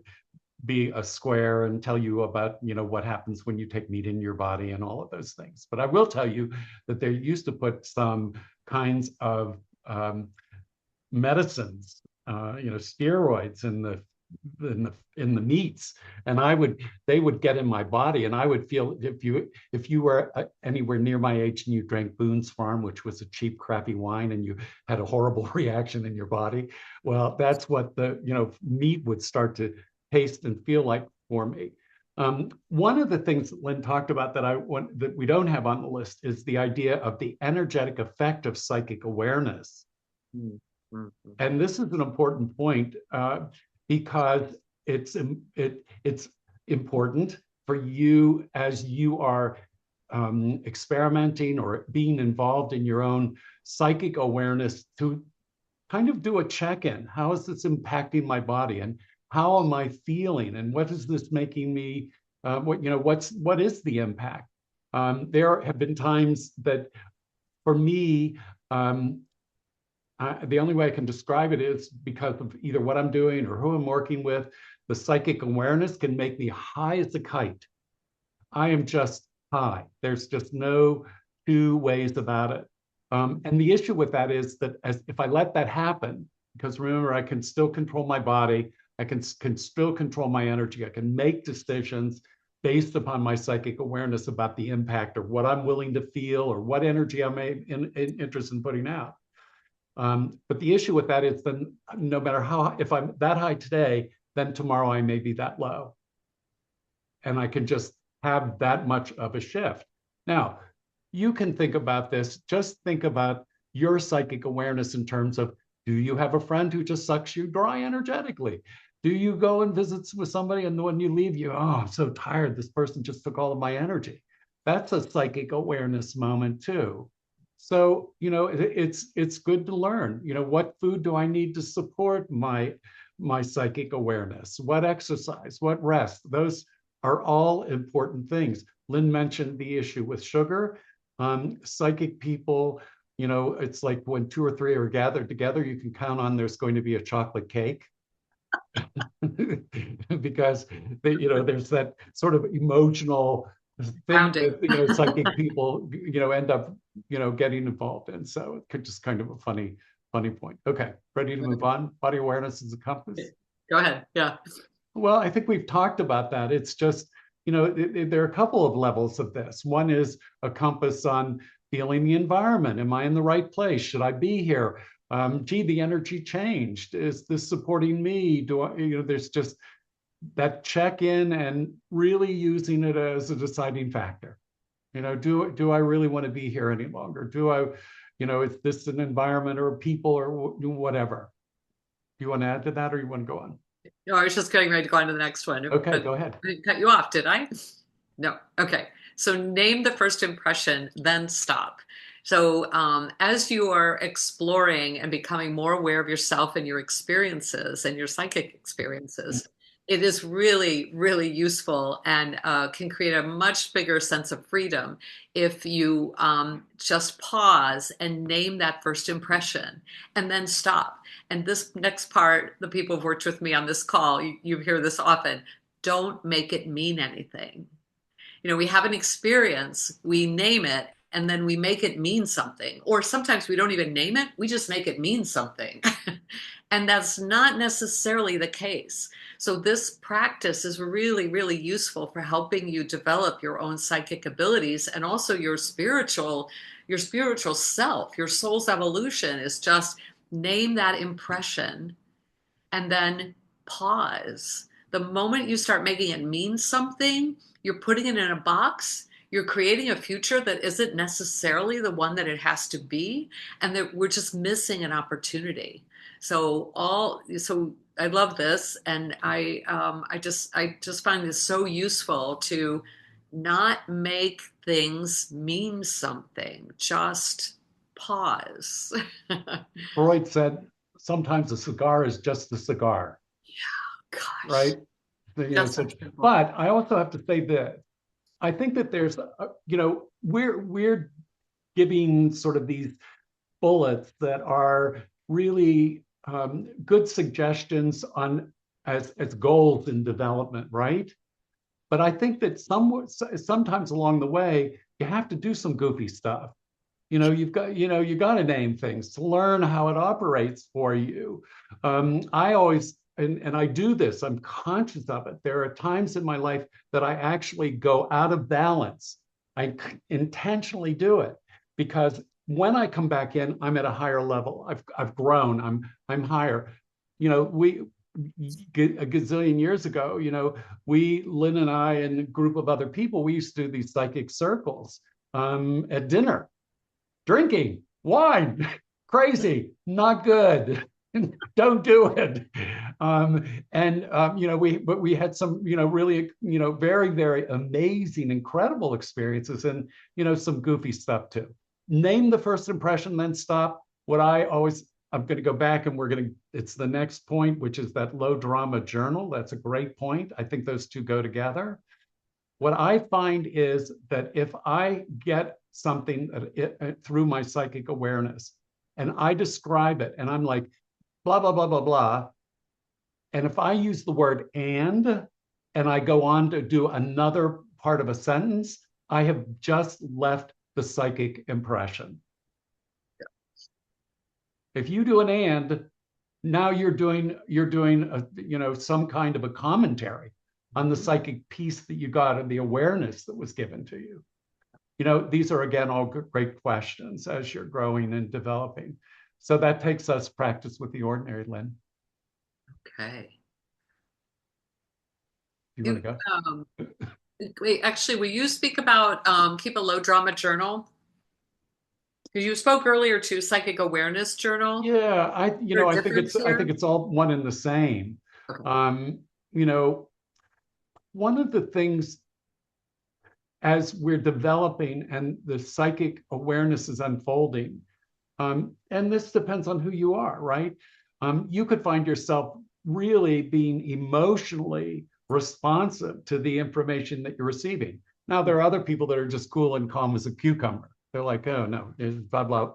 be a square and tell you about, what happens when you take meat in your body and all of those things. But I will tell you that they used to put some kinds of medicines, steroids in the meats, and they would get in my body, and I would feel, if you were anywhere near my age and you drank Boone's Farm, which was a cheap, crappy wine, and you had a horrible reaction in your body, well, that's what the meat would start to taste and feel like for me. One of the things that Lynn talked about that we don't have on the list is the idea of the energetic effect of psychic awareness. Mm-hmm. And this is an important point, because it's important for you as you are experimenting or being involved in your own psychic awareness to kind of do a check-in. How is this impacting my body, and how am I feeling, and what is this making me? What is the impact? There have been times that, for me, the only way I can describe it is because of either what I'm doing or who I'm working with. The psychic awareness can make me high as a kite. I am just high. There's just no two ways about it. And the issue with that is that if I let that happen, because remember, I can still control my body, I can still control my energy, I can make decisions based upon my psychic awareness about the impact, or what I'm willing to feel, or what energy I'm interested in putting out. But the issue with that is, then no matter if I'm that high today, then tomorrow I may be that low. And I can just have that much of a shift. Now, you can think about this, just think about your psychic awareness in terms of, do you have a friend who just sucks you dry energetically? Do you go and visit with somebody, and when you leave, I'm so tired, this person just took all of my energy? That's a psychic awareness moment too. So, it's good to learn, what food do I need to support my psychic awareness? What exercise, what rest? Those are all important things. Lynn mentioned the issue with sugar. Psychic people, it's like when 2 or 3 are gathered together, you can count on there's going to be a chocolate cake. Because there's that sort of emotional thing that psychic people end up getting involved in. So it could just kind of a funny point. Okay, ready to move on? Body awareness is a compass. Go ahead. Yeah. Well, I think we've talked about that. It's just, there are a couple of levels of this. One is a compass on feeling the environment. Am I in the right place? Should I be here? The energy changed. Is this supporting me? Do I, there's just that check-in and really using it as a deciding factor. Do I really want to be here any longer? Do I, is this an environment or people or whatever? Do you want to add to that or you want to go on? No, I was just getting ready to go on to the next one, Okay, but go ahead. I didn't cut you off, did I? No. Okay. So name the first impression, then stop. So as you are exploring and becoming more aware of yourself and your experiences and your psychic experiences, it is really, really useful and can create a much bigger sense of freedom if you just pause and name that first impression and then stop. And this next part, the people who've worked with me on this call, you hear this often, don't make it mean anything. We have an experience, we name it, and then we make it mean something. Or sometimes we don't even name it, we just make it mean something. And that's not necessarily the case. So this practice is really, really useful for helping you develop your own psychic abilities and also your spiritual self, your soul's evolution is just name that impression and then pause. The moment you start making it mean something, you're putting it in a box. You're creating a future that isn't necessarily the one that it has to be, and that we're just missing an opportunity. So I love this, and I just find this so useful to not make things mean something. Just pause. Freud said sometimes a cigar is just a cigar, Gosh, right? just Such, but I also have to say this. I think that there's, we're giving sort of these bullets that are really good suggestions on as goals in development, right? But I think that sometimes along the way you have to do some goofy stuff. You got to name things to learn how it operates for you. I always and I do this, I'm conscious of it. There are times in my life that I actually go out of balance. I intentionally do it because when I come back in, I'm at a higher level. I've grown. I'm higher. We a gazillion years ago, Lynn and I and a group of other people, we used to do these psychic circles at dinner, drinking wine, crazy, not good. Don't do it. We had some, really, very, very amazing, incredible experiences and, some goofy stuff too. Name the first impression, then stop. I'm going to go back and it's the next point, which is that low drama journal. That's a great point. I think those two go together. What I find is that if I get something through my psychic awareness and I describe it and I'm like, blah, blah, blah, blah, blah. And if I use the word and I go on to do another part of a sentence, I have just left the psychic impression. If you do an and, now you're doing some kind of a commentary on the psychic piece that you got and the awareness that was given to you. These are, again, all great questions as you're growing and developing. So that takes us practice with the ordinary, Lynn. okay. You want to go? Wait, actually, will you speak about keep a low drama journal? Because you spoke earlier to psychic awareness journal. Yeah, Is there a I think difference I here? think it's all one and the same. Okay. You know, one of the things as we're developing and the psychic awareness is unfolding, and this depends on who you are, right? You could find yourself really being emotionally responsive to the information that you're receiving. Now, there are other people that are just cool and calm as a cucumber. They're like, oh no, blah blah.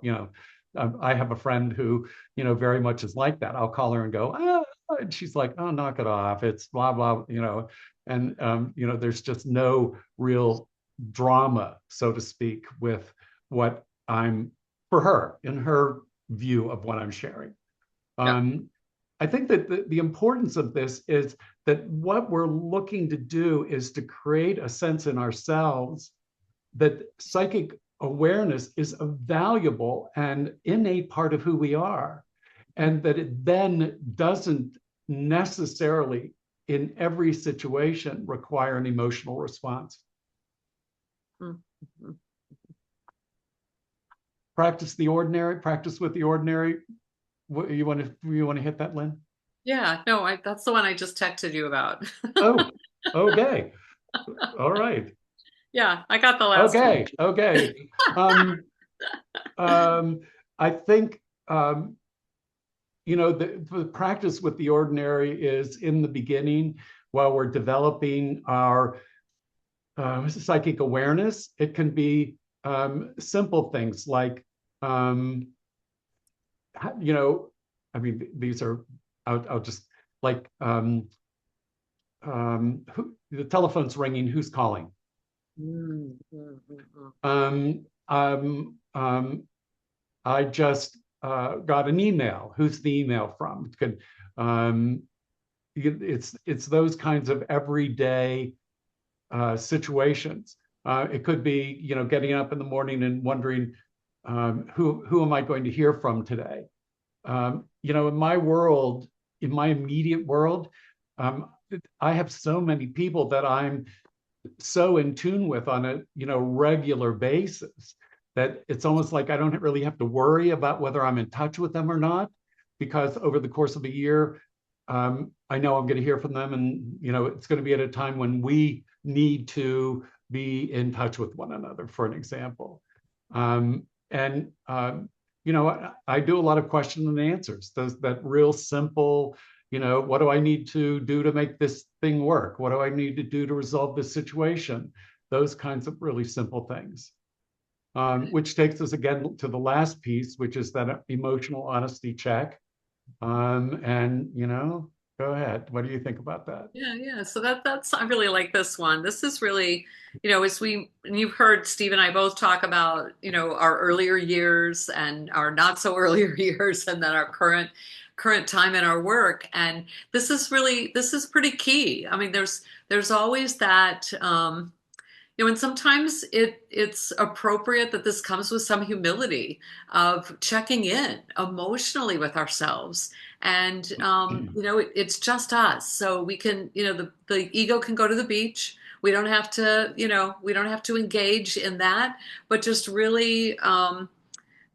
I have a friend who, very much is like that. I'll call her and go, and she's like, oh, knock it off. It's blah blah. And there's just no real drama, so to speak, with what I'm for her in her view of what I'm sharing. Yeah. I think that the importance of this is that what we're looking to do is to create a sense in ourselves that psychic awareness is a valuable and innate part of who we are, and that it then doesn't necessarily in every situation require an emotional response. Mm-hmm. practice the ordinary, practice with the ordinary. You want to hit that, Lynn? Yeah, no, that's the one I just texted you about. Oh, okay. All right. Yeah, I got the last one. Okay. Okay. Um, I think the practice with the ordinary is in the beginning while we're developing our psychic awareness. It can be simple things like, um, you know, I mean, these are, I'll just like, the telephone's ringing, who's calling? Mm, mm, mm, mm. Um, um, um, I just got an email. Who's the email from? It could, um, it's those kinds of everyday situations. It could be, getting up in the morning and wondering, who am I going to hear from today? In my world, in my immediate world, um, I have so many people that I'm so in tune with on a regular basis that it's almost like I don't really have to worry about whether I'm in touch with them or not, because over the course of a year, I know I'm going to hear from them, and it's going to be at a time when we need to be in touch with one another, for an example. And I do a lot of question and answers. Those that real simple, what do I need to do to make this thing work? What do I need to do to resolve this situation? Those kinds of really simple things. Which takes us again to the last piece, which is that emotional honesty check. And go ahead. What do you think about that? Yeah, yeah. So that's I really like this one. This is really, as and you've heard Steve and I both talk about, our earlier years and our not so earlier years, and then our current time in our work. And this is pretty key. I mean, there's always that and sometimes it's appropriate that this comes with some humility of checking in emotionally with ourselves. And it's just us. So we can, the ego can go to the beach. We don't have to, we don't have to engage in that, but just really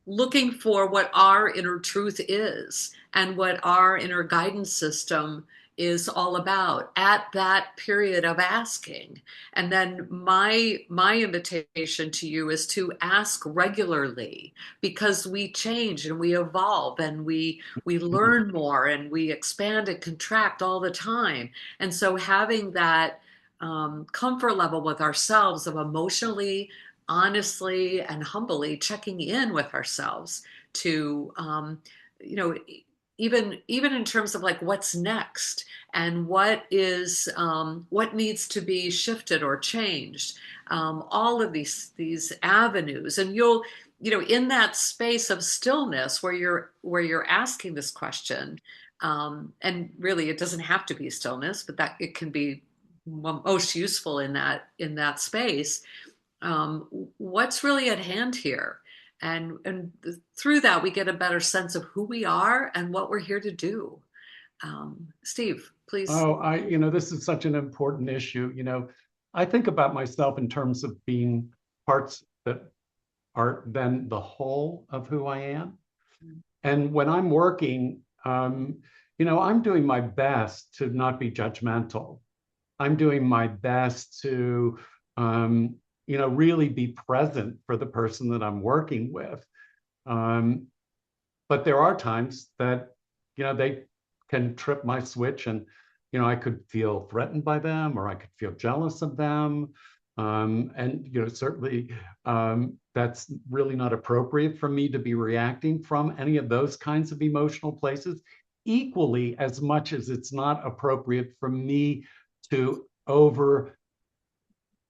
looking for what our inner truth is and what our inner guidance system is all about at that period of asking. And then my invitation to you is to ask regularly, because we change and we evolve and we learn more and we expand and contract all the time. And so having that comfort level with ourselves of emotionally, honestly, and humbly checking in with ourselves to you know even in terms of like what's next and what needs to be shifted or changed, all of these avenues. And you'll, in that space of stillness where you're asking this question, and really it doesn't have to be stillness, but that it can be most useful in that space. What's really at hand here? And through that, we get a better sense of who we are and what we're here to do. Steve, please. Oh, this is such an important issue. I think about myself in terms of being parts that are then the whole of who I am. And when I'm working, I'm doing my best to not be judgmental. I'm doing my best to, really be present for the person that I'm working with. Um, but there are times that, they can trip my switch, and, I could feel threatened by them, or I could feel jealous of them. And, certainly that's really not appropriate for me to be reacting from any of those kinds of emotional places, equally as much as it's not appropriate for me to over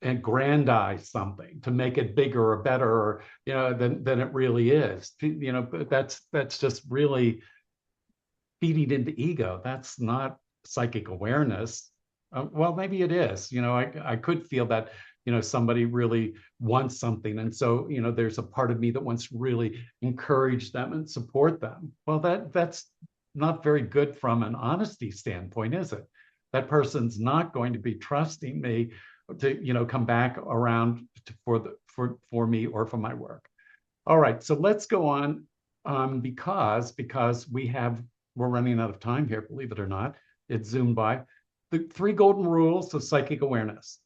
aggrandize something to make it bigger or better, or than it really is. But that's just really feeding into ego. That's not psychic awareness. Well, maybe it is. I could feel that somebody really wants something, and so there's a part of me that wants to really encourage them and support them. Well, that's not very good from an honesty standpoint, is it? That person's not going to be trusting me to come back around for me or for my work. All right, so let's go on because we're running out of time here, believe it or not. It zoomed by. The three golden rules of psychic awareness.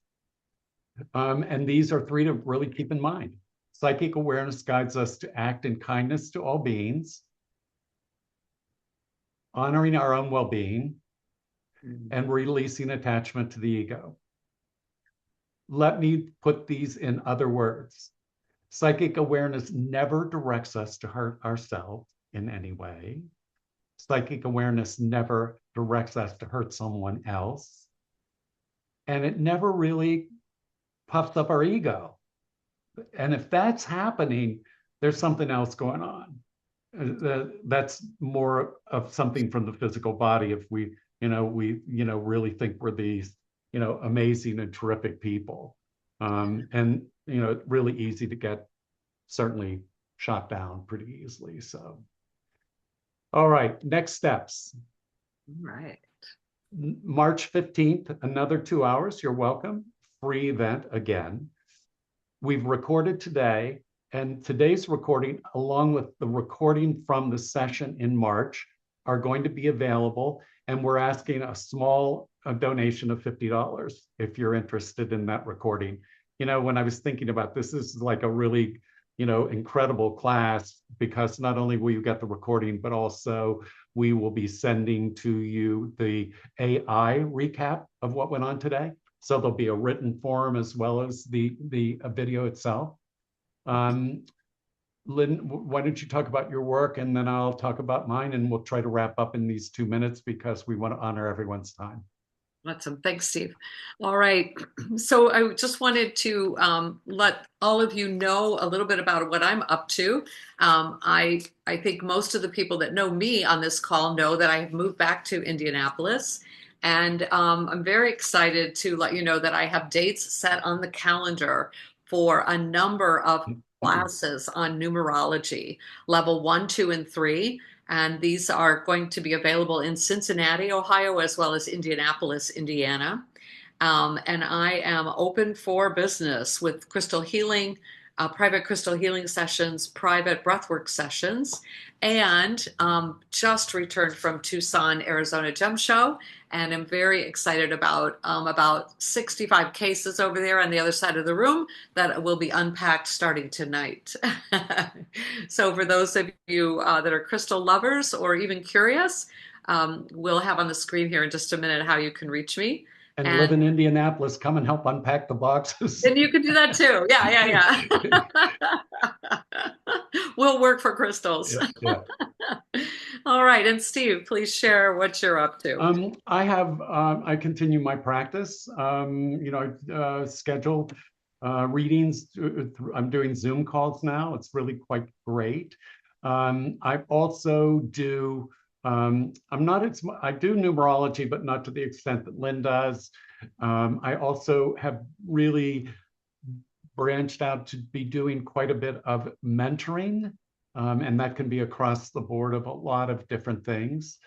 And these are three to really keep in mind. Psychic awareness guides us to act in kindness to all beings, honoring our own well-being, and releasing attachment to the ego. Let me put these in other words. Psychic awareness never directs us to hurt ourselves in any way. Psychic awareness never directs us to hurt someone else. And it never really puffs up our ego. And if that's happening, there's something else going on. That's more of something from the physical body. If we really think we're these, amazing and terrific people. And, really easy to get certainly shot down pretty easily. So, all right, next steps. All right. March 15th, another 2 hours. You're welcome. Free event again. We've recorded today, and today's recording, along with the recording from the session in March, are going to be available. And we're asking a small donation of $50 if you're interested in that recording. When I was thinking about this is like a really, incredible class, because not only will you get the recording, but also we will be sending to you the AI recap of what went on today. So there'll be a written form as well as the video itself. Lynn, why don't you talk about your work, and then I'll talk about mine, and we'll try to wrap up in these 2 minutes because we want to honor everyone's time. Awesome. Thanks, Steve. All right. So I just wanted to let all of you know a little bit about what I'm up to. I think most of the people that know me on this call know that I have moved back to Indianapolis. And I'm very excited to let you know that I have dates set on the calendar for a number of classes on numerology, level 1, 2, and 3. And these are going to be available in Cincinnati, Ohio, as well as Indianapolis, Indiana. And I am open for business with crystal healing, private crystal healing sessions, private breathwork sessions, and just returned from Tucson, Arizona Gem Show. And I'm very excited about 65 cases over there on the other side of the room that will be unpacked starting tonight. So for those of you that are crystal lovers or even curious, we'll have on the screen here in just a minute how you can reach me. And live in Indianapolis, come and help unpack the boxes. And you can do that too. Yeah. We'll work for crystals. Yeah. All right. And Steve, please share what you're up to. I continue my practice. I schedule readings. I'm doing Zoom calls now. It's really quite great. I also do, I do numerology, but not to the extent that Lynn does. I also have really branched out to be doing quite a bit of mentoring, and that can be across the board of a lot of different things.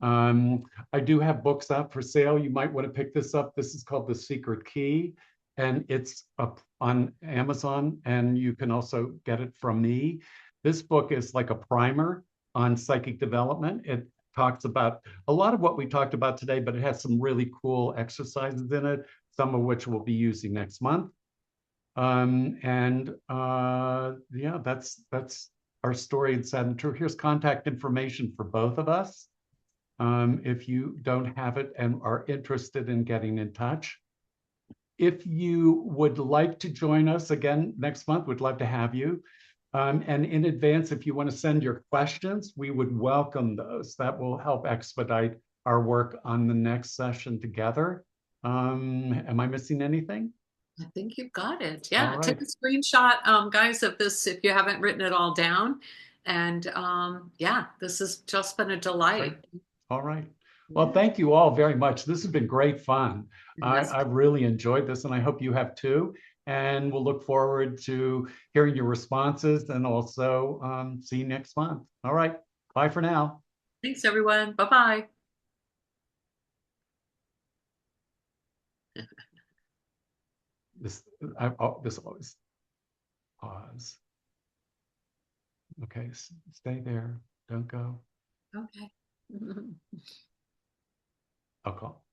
I do have books out for sale. You might want to pick this up. This is called The Secret Key, and it's up on Amazon, and you can also get it from me. This book is like a primer on psychic development. It talks about a lot of what we talked about today, but it has some really cool exercises in it, some of which we'll be using next month. Yeah, that's our story in Sad and True. Here's contact information for both of us. If you don't have it and are interested in getting in touch. If you would like to join us again next month, we'd love to have you. And in advance, if you want to send your questions, we would welcome those. That will help expedite our work on the next session together. Am I missing anything? I think you've got it. Yeah. All Take right. a screenshot, guys, of this if you haven't written it all down. And yeah, this has just been a delight. Great. All right. Well, Yeah. thank you all very much. This has been great fun. Yes. I've really enjoyed this, and I hope you have too. And we'll look forward to hearing your responses and also see you next month. All right. Bye for now. Thanks, everyone. Bye-bye. This always pause. Okay, stay there. Don't go. Okay. I'll call.